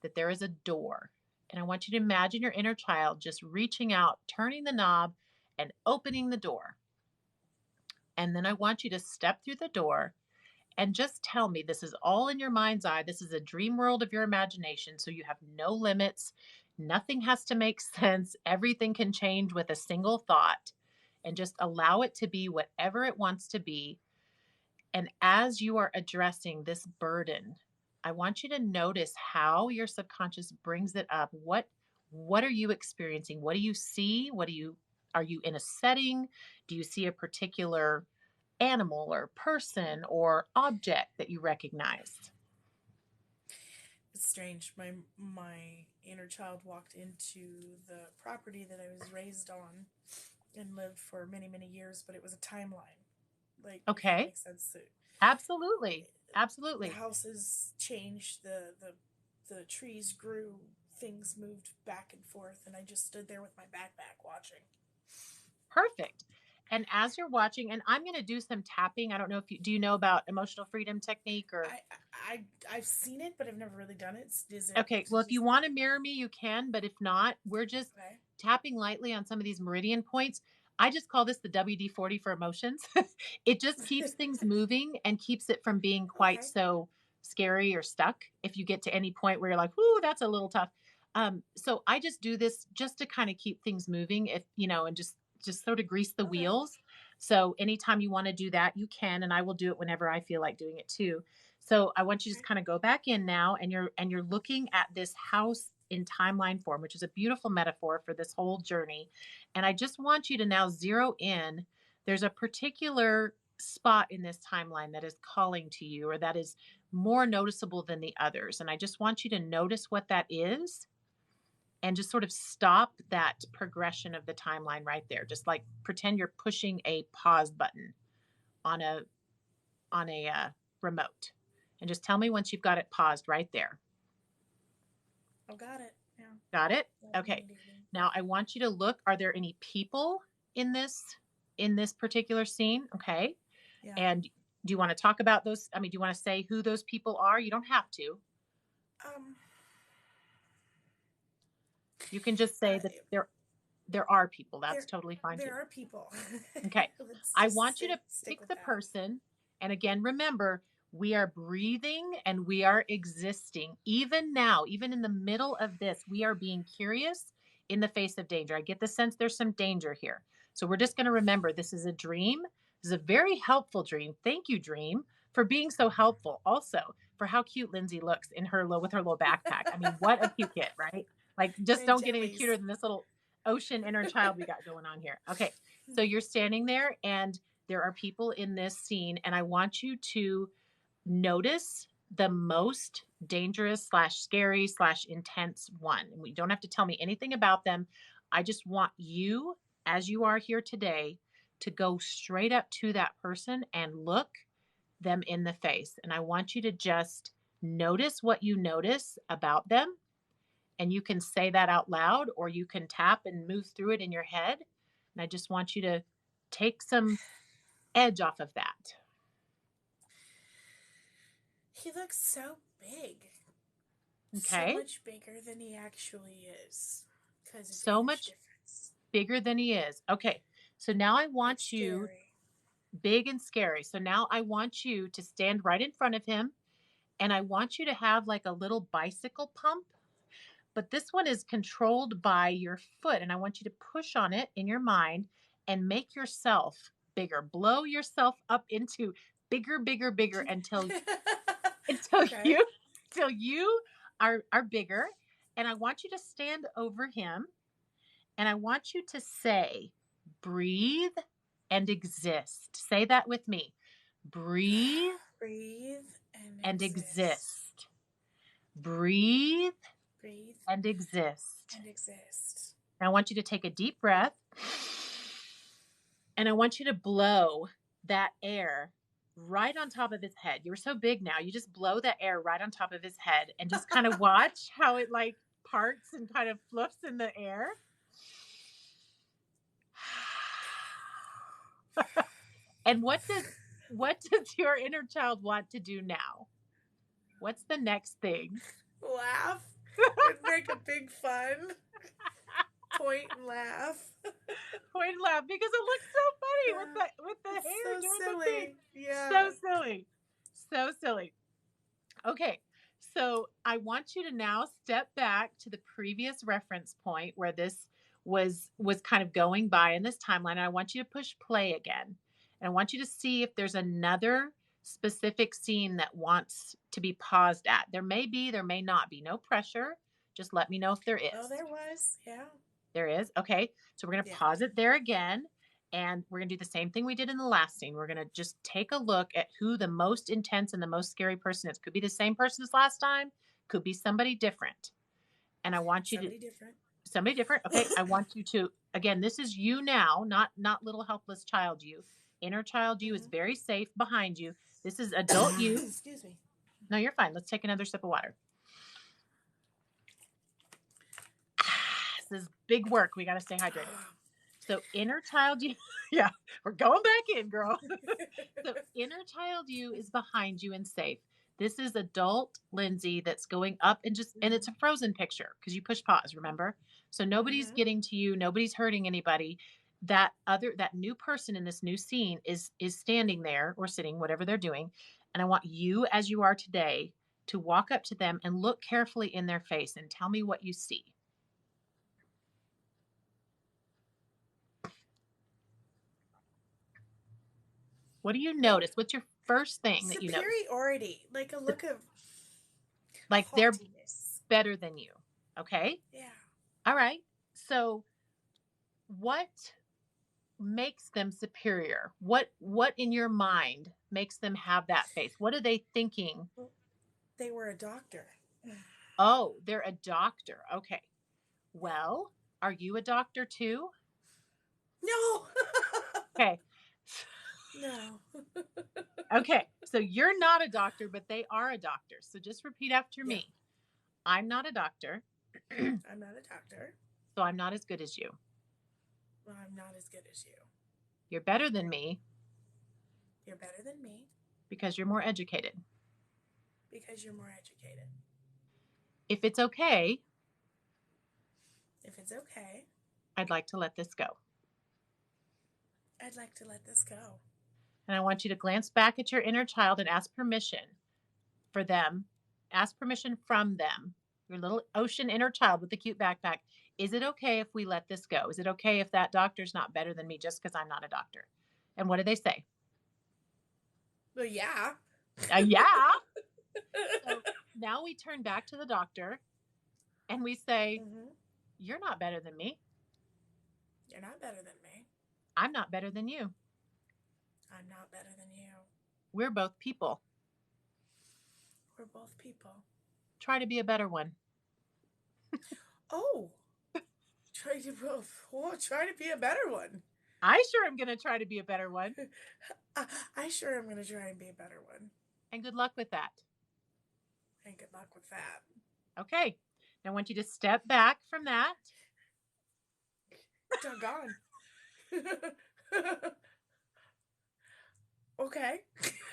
that there is a door. And I want you to imagine your inner child just reaching out, turning the knob, and opening the door. And then I want you to step through the door and just tell me, this is all in your mind's eye. This is a dream world of your imagination. So you have no limits. Nothing has to make sense. Everything can change with a single thought, and just allow it to be whatever it wants to be. And as you are addressing this burden, I want you to notice how your subconscious brings it up. What are you experiencing? What do you see? Are you in a setting? Do you see a particular animal or person or object that you recognize? It's strange. My inner child walked into the property that I was raised on and lived for many, many years, but it was a timeline. Like, if that Okay. makes sense. Absolutely. The Absolutely. houses changed, the trees grew, things moved back and forth, and I just stood there with my backpack watching. Perfect. And as you're watching, and I'm going to do some tapping. I don't know if you know about emotional freedom technique or. I I've seen it, but I've never really done it. Is it Okay, well, if you want to mirror me, you can, but if not, we're just okay? tapping lightly on some of these meridian points. I just call this the WD-40 for emotions. It just keeps things moving and keeps it from being quite Okay. so scary or stuck if you get to any point where you're like, "Ooh, that's a little tough." So I just do this just to kind of keep things moving, if you know, and just sort of grease the Okay. wheels. So anytime you want to do that, you can, and I will do it whenever I feel like doing it too. So I want you to just Okay. kind of go back in now, and you're looking at this house in timeline form, which is a beautiful metaphor for this whole journey. And I just want you to now zero in. There's a particular spot in this timeline that is calling to you, or that is more noticeable than the others. And I just want you to notice what that is, and just sort of stop that progression of the timeline right there. Just like pretend you're pushing a pause button on a remote, and just tell me once you've got it paused right there. Oh, got it. Yeah. Got it? Got it Okay. immediately. Now I want you to look. Are there any people in this particular scene? Okay. Yeah. And do you want to talk about those? I mean, do you want to say who those people are? You don't have to. Um. You can just say that Uh, there are people. That's there totally fine too. there are people. Okay. Let's I just want you to stick pick with the that. person. And again, remember, we are breathing and we are existing. Even now, even in the middle of this, we are being curious in the face of danger. I get the sense there's some danger here. So we're just going to remember this is a dream. This is a very helpful dream. Thank you, dream, for being so helpful. Also, for how cute Lyndsay looks in her with her little backpack. I mean, what a cute kid, right? Like, just And don't get any jellies. cuter than this little ocean inner child we got going on here. Okay. So you're standing there, and there are people in this scene, and I want you to notice the most dangerous slash scary slash intense one. And we don't have to tell me anything about them. I just want you, as you are here today, to go straight up to that person and look them in the face. And I want you to just notice what you notice about them. And you can say that out loud, or you can tap and move through it in your head. And I just want you to take some edge off of that. He looks so big. So Okay. much bigger than he actually is. Because of So age much difference. bigger than he is. Okay. So now I But want you, scary. big and scary. So now I want you to stand right in front of him, and I want you to have like a little bicycle pump, but this one is controlled by your foot. And I want you to push on it in your mind and make yourself bigger. Blow yourself up into bigger, bigger, bigger until Okay. you until you are bigger. And I want you to stand over him, and I want you to say, breathe and exist. Say that with me. Breathe Breathe and and exist. exist. Breathe Breathe and exist. and exist. And I want you to take a deep breath, and I want you to blow that air right on top of his head. You were so big now. You just blow the air right on top of his head and just kind of watch how it like parts and kind of fluffs in the air. And what does your inner child want to do now? What's the next thing? Laugh and make a big fun. Point and laugh. Point and laugh because it looks so funny with the It's hair so doing the thing. silly. Yeah. So silly. So silly. Okay. So I want you to now step back to the previous reference point where this was kind of going by in this timeline. And I want you to push play again. And I want you to see if there's another specific scene that wants to be paused at. There may be, there may not be. No pressure. Just let me know if there Oh, is. there was. Yeah. There is. Okay. So we're going to Yeah. pause it there again. And we're going to do the same thing we did in the last scene. We're going to just take a look at who the most intense and the most scary person is. Could be the same person as last time, could be somebody different. And I want you Somebody different. somebody different. Okay. I want you to, again, this is you now, not little helpless child you. Inner child you is very safe behind you. This is adult you. Excuse me. No, you're fine. Let's take another sip of water. This is big work. We got to stay hydrated. So inner child you, yeah, we're going back in, girl. So inner child you is behind you and safe. This is adult Lyndsay that's going up and it's a frozen picture because you push pause, remember? So nobody's getting to you, nobody's hurting anybody. That new person in this new scene is standing there or sitting, whatever they're doing. And I want you as you are today to walk up to them and look carefully in their face and tell me what you see. What do you notice? What's your first thing that you notice? Superiority, like a look of like they're haughtiness. better than you. Okay? Yeah. All right. So what makes them superior? What in your mind makes them have that face? What are they thinking? They were a doctor. Oh, they're a doctor. Okay. Well, are you a doctor too? No. Okay. No. Okay. So you're not a doctor, but they are a doctor. So just repeat after me. I'm not a doctor. I'm not a doctor. So I'm not as good as you. Well, I'm not as good as you. You're better than me. You're better than me. Because you're more educated. Because you're more educated. If it's okay. If it's okay. I'd like to let this go. I'd like to let this go. And I want you to glance back at your inner child and ask permission for them. Ask permission from them. Your little ocean inner child with the cute backpack. Is it okay if we let this go? Is it okay if that doctor's not better than me just because I'm not a doctor? And what do they say? Well, yeah. Yeah. So now we turn back to the doctor and we say, you're not better than me. You're not better than me. I'm not better than you. I'm not better than you. We're both people. We're both people. Try to be a better one. Oh. Try to be a better one. I sure am going to try to be a better one. I sure am going to try and be a better one. And good luck with that. And good luck with that. Okay. Now I want you to step back from that. Doggone. Okay.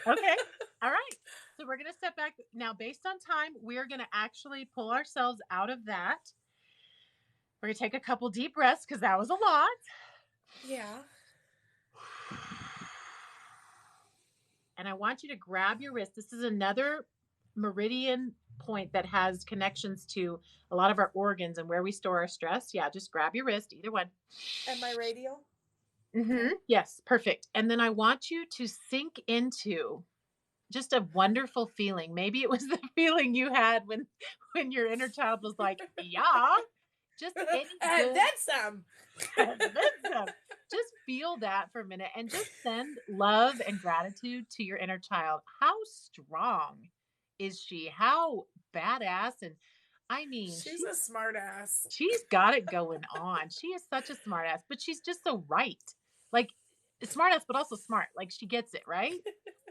Okay. All right. So we're going to step back. Now, based on time, we're going to actually pull ourselves out of that. We're going to take a couple deep breaths because that was a lot. Yeah. And I want you to grab your wrist. This is another meridian point that has connections to a lot of our organs and where we store our stress. Yeah, just grab your wrist, either one. And my radial? Okay. Yes, perfect. And then I want you to sink into just a wonderful feeling. Maybe it was the feeling you had when your inner child was like, yeah, just any and then some. and then some. Just feel that for a minute and just send love and gratitude to your inner child. How strong is she? How badass? And I mean, she's a smart ass. She's got it going on. She is such a smart ass, but she's just so right. Like smart ass, but also smart. Like she gets it, right?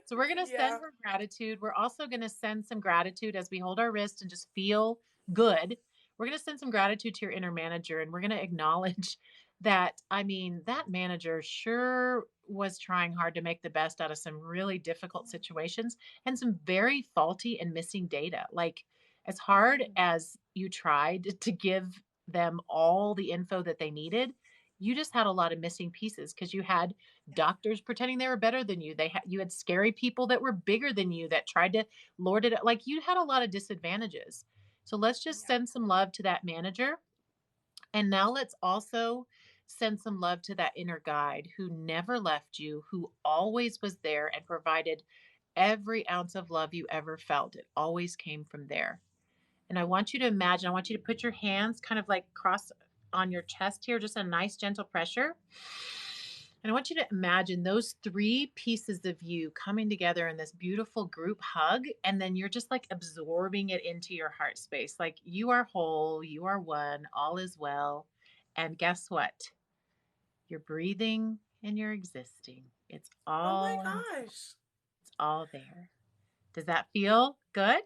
So we're going to send Yeah. her gratitude. We're also going to send some gratitude as we hold our wrist and just feel good. We're going to send some gratitude to your inner manager, and we're going to acknowledge that, I mean, that manager sure was trying hard to make the best out of some really difficult situations and some very faulty and missing data. Like, as hard Mm-hmm. as you tried to give them all the info that they needed, you just had a lot of missing pieces because you had Yeah. doctors pretending they were better than you. You had scary people that were bigger than you that tried to lord it. Like, you had a lot of disadvantages. So let's just Yeah. send some love to that manager. And now let's also send some love to that inner guide who never left you, who always was there and provided every ounce of love you ever felt. It always came from there. And I want you to imagine, I want you to put your hands kind of like cross on your chest here, just a nice gentle pressure. And I want you to imagine those three pieces of you coming together in this beautiful group hug. And then you're just like absorbing it into your heart space. Like, you are whole, you are one, all is well. And guess what? You're breathing and you're existing. Oh my gosh. It's all there. Does that feel good?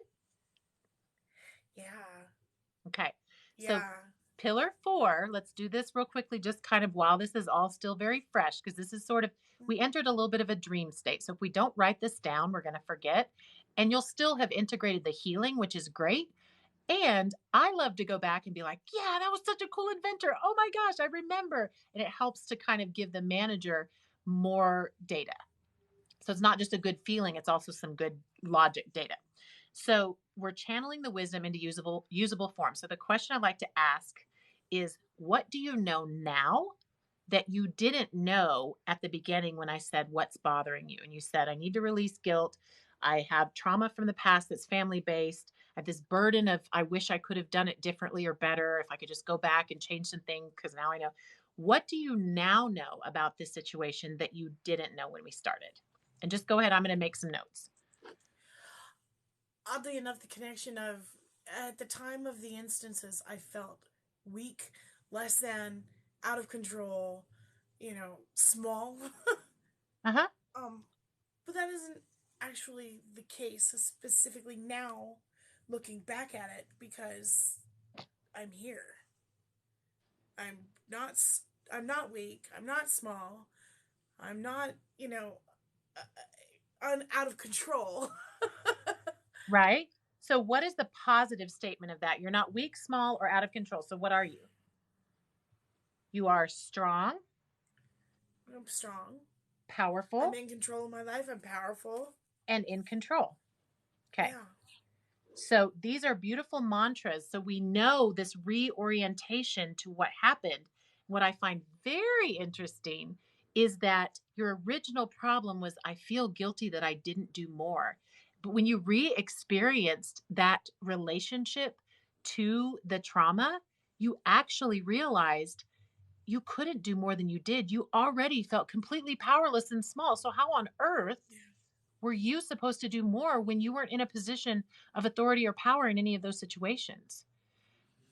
Yeah. Okay. So Yeah. pillar 4, let's do this real quickly, just kind of while this is all still very fresh, because this is sort of, we entered a little bit of a dream state. So if we don't write this down, we're going to forget. And you'll still have integrated the healing, which is great. And I love to go back and be like, yeah, that was such a cool adventure. Oh my gosh, I remember. And it helps to kind of give the manager more data. So it's not just a good feeling, it's also some good logic data. So we're channeling the wisdom into usable form. So the question I'd like to ask is, what do you know now that you didn't know at the beginning when I said, what's bothering you? And you said, I need to release guilt. I have trauma from the past that's family based. I have this burden of, I wish I could have done it differently or better. If I could just go back and change something, because now I know. What do you now know about this situation that you didn't know when we started? And just go ahead. I'm going to make some notes. Oddly enough, the connection of at the time of the instances, I felt weak, less than, out of control, small. Uh huh. um, but that isn't actually the case, specifically now, looking back at it, because I'm here. I'm not. I'm not weak. I'm not small. I'm not. Out of control. Right. So, what is the positive statement of that? You're not weak, small, or out of control. So, what are you? You are strong, I'm strong. I'm powerful, in control of my life. I'm powerful. and in control. Okay. Yeah. So, these are beautiful mantras. So, we know this reorientation to what happened. What I find very interesting is that your original problem was, I feel guilty that I didn't do more. But when you re experienced that relationship to the trauma, you actually realized you couldn't do more than you did. You already felt completely powerless and small. So, how on earth Yeah. were you supposed to do more when you weren't in a position of authority or power in any of those situations?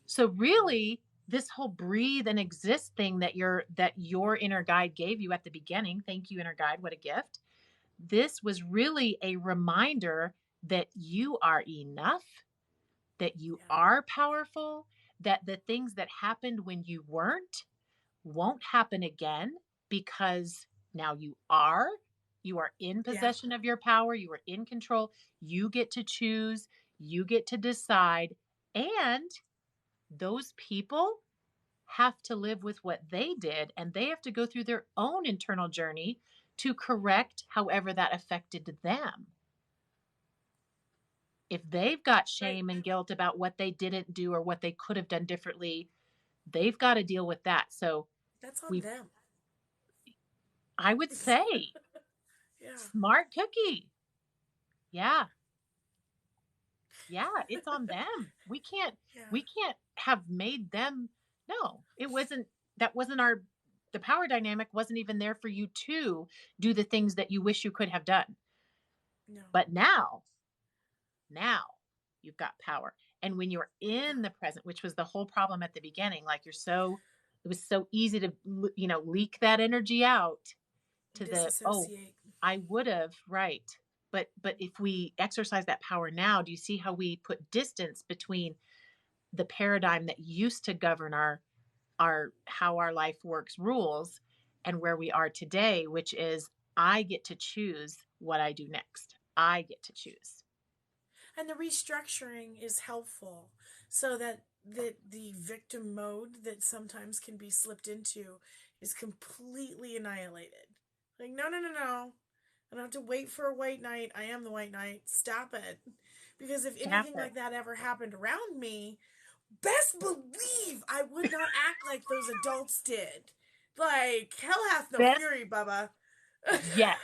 So, really, this whole breathe and exist thing that your inner guide gave you at the beginning, thank you, inner guide, what a gift. This was really a reminder that you are enough, that you Yeah. are powerful, that the things that happened when you weren't won't happen again, because now you are in Yeah. possession of your power, you are in control, you get to choose, you get to decide. And those people have to live with what they did, and they have to go through their own internal journey to correct however that affected them. If they've got Right. shame and guilt about what they didn't do or what they could have done differently, they've got to deal with that. So That's on we them. I would say Yeah. smart cookie. Yeah. Yeah, it's on them. Yeah. We can't have made them. No, it wasn't, that wasn't our, the power dynamic wasn't even there for you to do the things that you wish you could have done. No. But now you've got power. And when you're Yeah. in the present, which was the whole problem at the beginning, like, it was so easy to, leak that energy out to the, oh, Disassociate. I would have, right. but if we exercise that power now, do you see how we put distance between the paradigm that used to govern our how our life works rules and where we are today, which is I get to choose what I do next. I get to choose. And the restructuring is helpful so that the victim mode that sometimes can be slipped into is completely annihilated. Like, no, no, no, no. I don't have to wait for a white knight. I am the white knight. Stop it. Because if Stop anything it. like that ever happened around me, best believe I would not act like those adults did. Like, hell hath no Best, fury, Bubba. yes.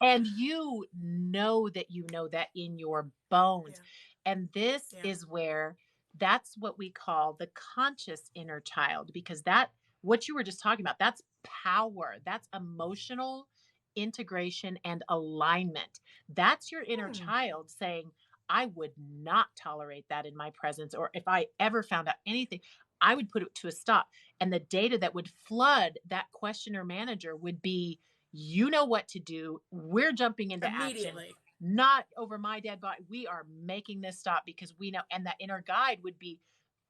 And you know that in your bones. Yeah, And this yeah. is where that's what we call the conscious inner child, because that, what you were just talking about, that's power, that's emotional integration and alignment. That's your inner Hmm. child saying, I would not tolerate that in my presence. Or if I ever found out anything, I would put it to a stop. And the data that would flood that questioner manager would be, you know what to do. We're jumping into action, Immediately. not over my dead body. We are making this stop because we know. And that inner guide would be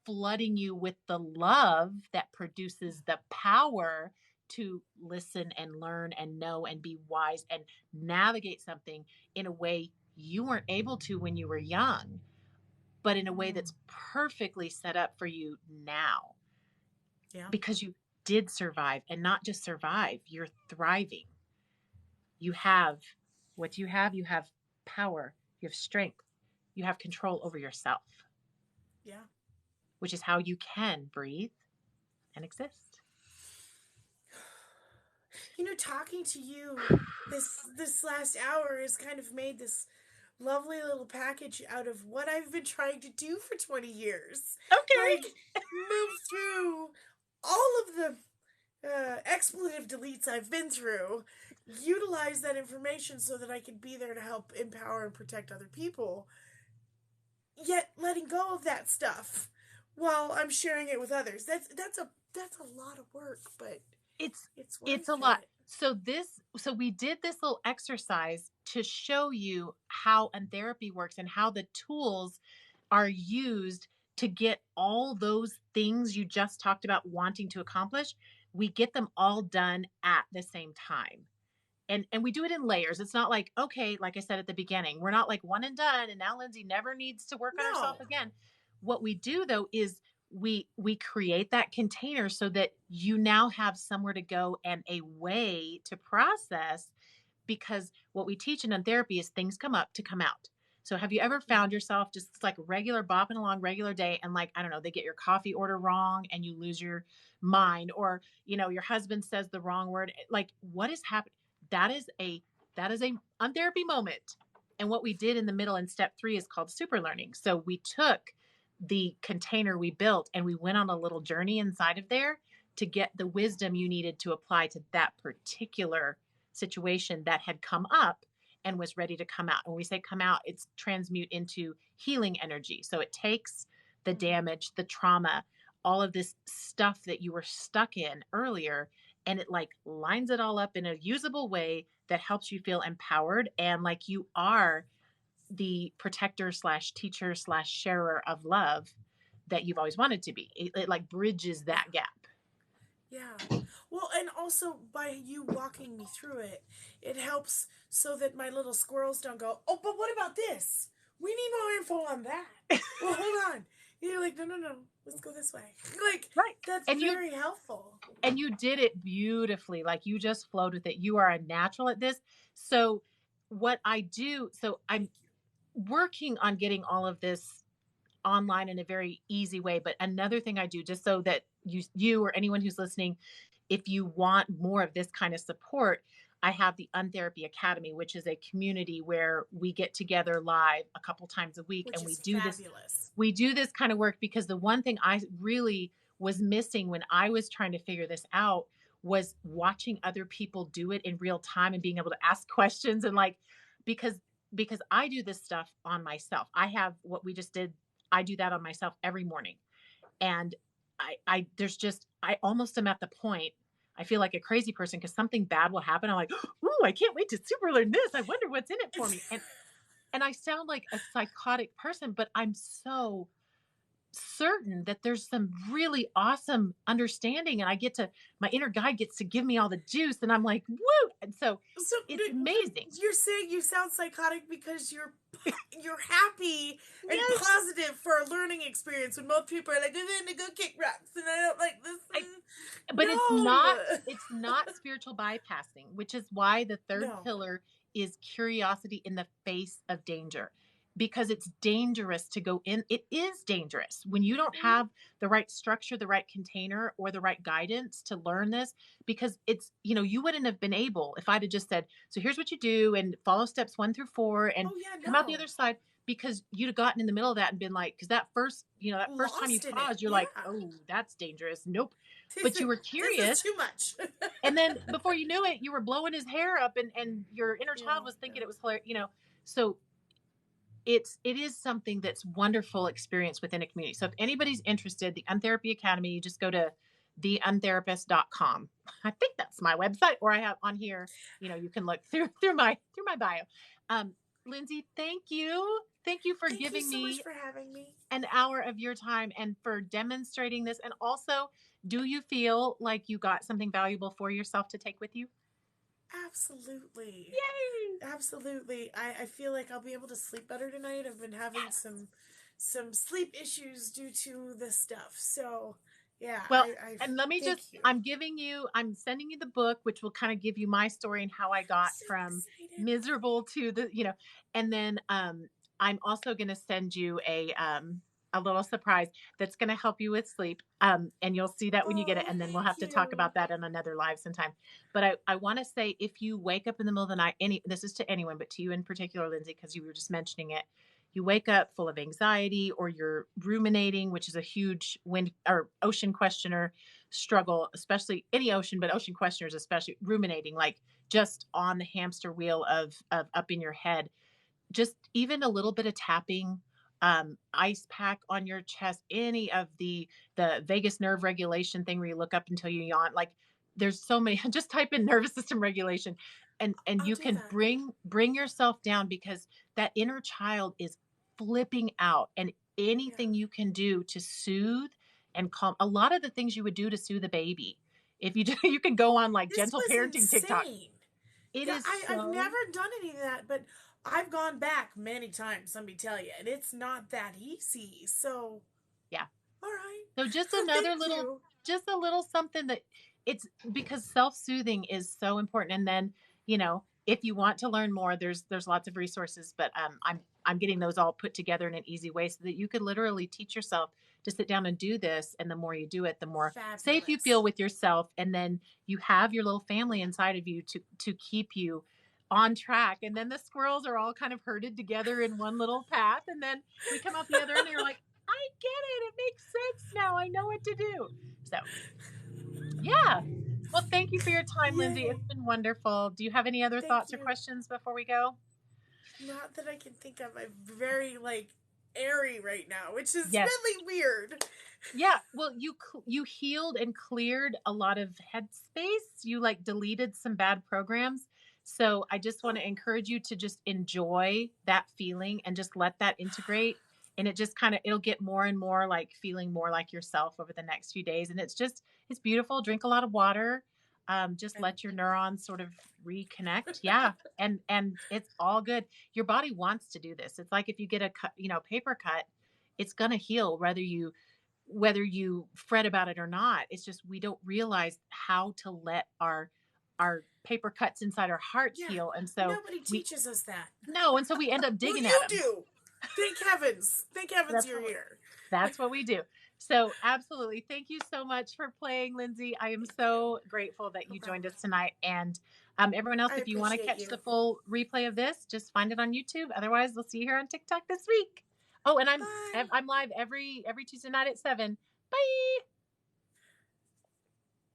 flooding you with the love that produces the power to listen and learn and know and be wise and navigate something in a way you weren't able to when you were young, but in a way Mm. that's perfectly set up for you now Yeah, because you did survive, and not just survive, you're thriving. You have what do you have? You have power, you have strength, you have control over yourself, yeah. which is how you can breathe and exist. Talking to you this last hour has kind of made this lovely little package out of what I've been trying to do for 20 years. Like, Okay. move through all of the expletive deletes I've been through, utilize that information so that I can be there to help empower and protect other people, yet letting go of that stuff while I'm sharing it with others. That's a lot of work, but It's it's it's worth a lot. it. So we did this little exercise to show you how Untherapy works and how the tools are used to get all those things you just talked about wanting to accomplish. We get them all done at the same time. And we do it in layers. It's not like, okay, like I said at the beginning, we're not like one and done and now Lyndsay never needs to work on herself No. again. What we do though is we create that container so that you now have somewhere to go and a way to process, because what we teach in therapy is things come up to come out. So have you ever Mm-hmm. found yourself just like regular bopping along regular day and like, I don't know, they get your coffee order wrong and you lose your mind, or your husband says the wrong word, like what is happening? That is a untherapy moment. And what we did in the middle in step 3 is called super learning. So we took the container we built and we went on a little journey inside of there to get the wisdom you needed to apply to that particular situation that had come up and was ready to come out. And when we say come out, it's transmute into healing energy. So it takes the Mm-hmm. damage, the trauma, all of this stuff that you were stuck in earlier, and it like lines it all up in a usable way that helps you feel empowered and like you are the protector slash teacher slash sharer of love that you've always wanted to be. It like bridges Yeah. that gap. Yeah. Well, and also by you walking me through it, it helps so that my little squirrels don't go, oh, but what about this? We need more info on that. Well, hold on. You're like, no, no, no. Let's go this way. Like, Right. that's And you very helpful. and you did it beautifully. Like you just flowed with it. You are a natural at this. So what I do, so I'm Thank you. working on getting all of this online in a very easy way. But another thing I do, just so that you or anyone who's listening, if you want more of this kind of support, I have the Untherapy Academy, which is a community where we get together live a couple times a week and Which we is do this. fabulous. We do this kind of work because the one thing I really was missing when I was trying to figure this out was watching other people do it in real time and being able to ask questions and like, because I do this stuff on myself. I have what we just did. I do that on myself every morning. And I almost am at the point, I feel like a crazy person because something bad will happen. I'm like, ooh, I can't wait to super learn this. I wonder what's in it for me. And I sound like a psychotic person, but I'm so certain that there's some really awesome understanding, and I get to, my inner guide gets to give me all the juice, and I'm like, woo. And so So it's amazing. you're saying you sound psychotic because you're happy and Yes. positive for a learning experience when most people are like, I'm gonna go kick rocks and I don't like this. I, but No, it's not spiritual bypassing, which is why the third no. pillar is curiosity in the face of danger, because it's dangerous to go in. It is dangerous when you don't Mhm. have the right structure, the right container, or the right guidance to learn this, because it's, you wouldn't have been able if I'd have just said, so here's what you do and follow steps 1 through 4 and Oh yeah, come out the no. other side, because you'd have gotten in the middle of that and been like, because that first time you Lost in it. pause, you're Yeah. like, oh, that's dangerous. Nope. This But is you were this is curious. too much. And then before you knew it, you were blowing his hair up, and your inner Yeah, child was thinking yeah. it was hilarious. So it is something that's wonderful experience within a community. So if anybody's interested, the Untherapy Academy, you just go to theuntherapist.com. I think that's my website, or I have on here, you can look through my bio. Um, Lyndsay, thank you. Thank you for Thank you giving so much me for having me. an hour of your time and for demonstrating this. And also, do you feel like you got something valuable for yourself to take with you? Absolutely. Yay! Absolutely. I feel like I'll be able to sleep better tonight. I've been having Yes. some sleep issues due to this stuff. So yeah, Well, I and let me thank just, you. I'm sending you the book, which will kind of give you my story and how I got So from excited. miserable to and then I'm also going to send you a little surprise that's going to help you with sleep. And you'll see that when you get it. Oh, And then we'll thank have to talk you. about that in another live sometime. But I want to say, if you wake up in the middle of the night, this is to anyone, but to you in particular, Lyndsay, because you were just mentioning it, you wake up full of anxiety or you're ruminating, which is a huge wind or ocean questioner struggle, especially any ocean, but ocean questioners, especially ruminating, like just on the hamster wheel of up in your head, just even a little bit of tapping, ice pack on your chest, any of the vagus nerve regulation thing where you look up until you yawn. Like there's so many, just type in nervous system regulation, and I'll you do can that. bring yourself down, because that inner child is flipping out, and Yeah. anything you can do to soothe and calm, a lot of the things you would do to soothe a baby, if you do, you can go on like This gentle was parenting TikTok. insane. It Yeah, is I've so, never done any of that, but I've gone back many times, let me tell you, and it's not that easy. So, yeah. all right. So just another Thank little, you. just a little something that, it's because self-soothing is so important. And then, if you want to learn more, there's lots of resources, but I'm getting those all put together in an easy way so that you could literally teach yourself to sit down and do this. And the more you do it, the more safe you Fabulous. feel with yourself. And then you have your little family inside of you to keep you on track. And then the squirrels are all kind of herded together in one little path. And then we come out the other end and you're like, I get it. It makes sense now. I know what to do. So, yeah. Well, thank you for your time, Lyndsay. It's Yay. been wonderful. Do you have any other Thank thoughts or you. questions before we go? Not that I can think of. I'm very, like, airy right now, which is Yes. really weird. Yeah. Well, you healed and cleared a lot of headspace. You like deleted some bad programs. So I just want Oh, to encourage you to just enjoy that feeling and just let that integrate. And it just kind of, it'll get more and more like feeling more like yourself over the next few days. And it's beautiful. Drink a lot of water. Just and let your neurons sort of reconnect. Yeah. And it's all good. Your body wants to do this. It's like if you get a cut, paper cut, it's going to heal whether you fret about it or not. It's just we don't realize how to let our paper cuts inside our hearts yeah, heal, and so nobody we teaches us that. no, and so we end up Well, digging at you them. do. Thank heavens. Thank heavens That's you're what we, here. that's what we do. So absolutely, thank you so much for playing, Lyndsay. I am Thank you. so grateful that No you joined problem. us tonight. And everyone else, I if you want to appreciate catch the you. full replay of this, just find it on YouTube. Otherwise, we'll see you here on TikTok this week. Oh, and I'm Bye. I'm live every Tuesday night at 7. Bye.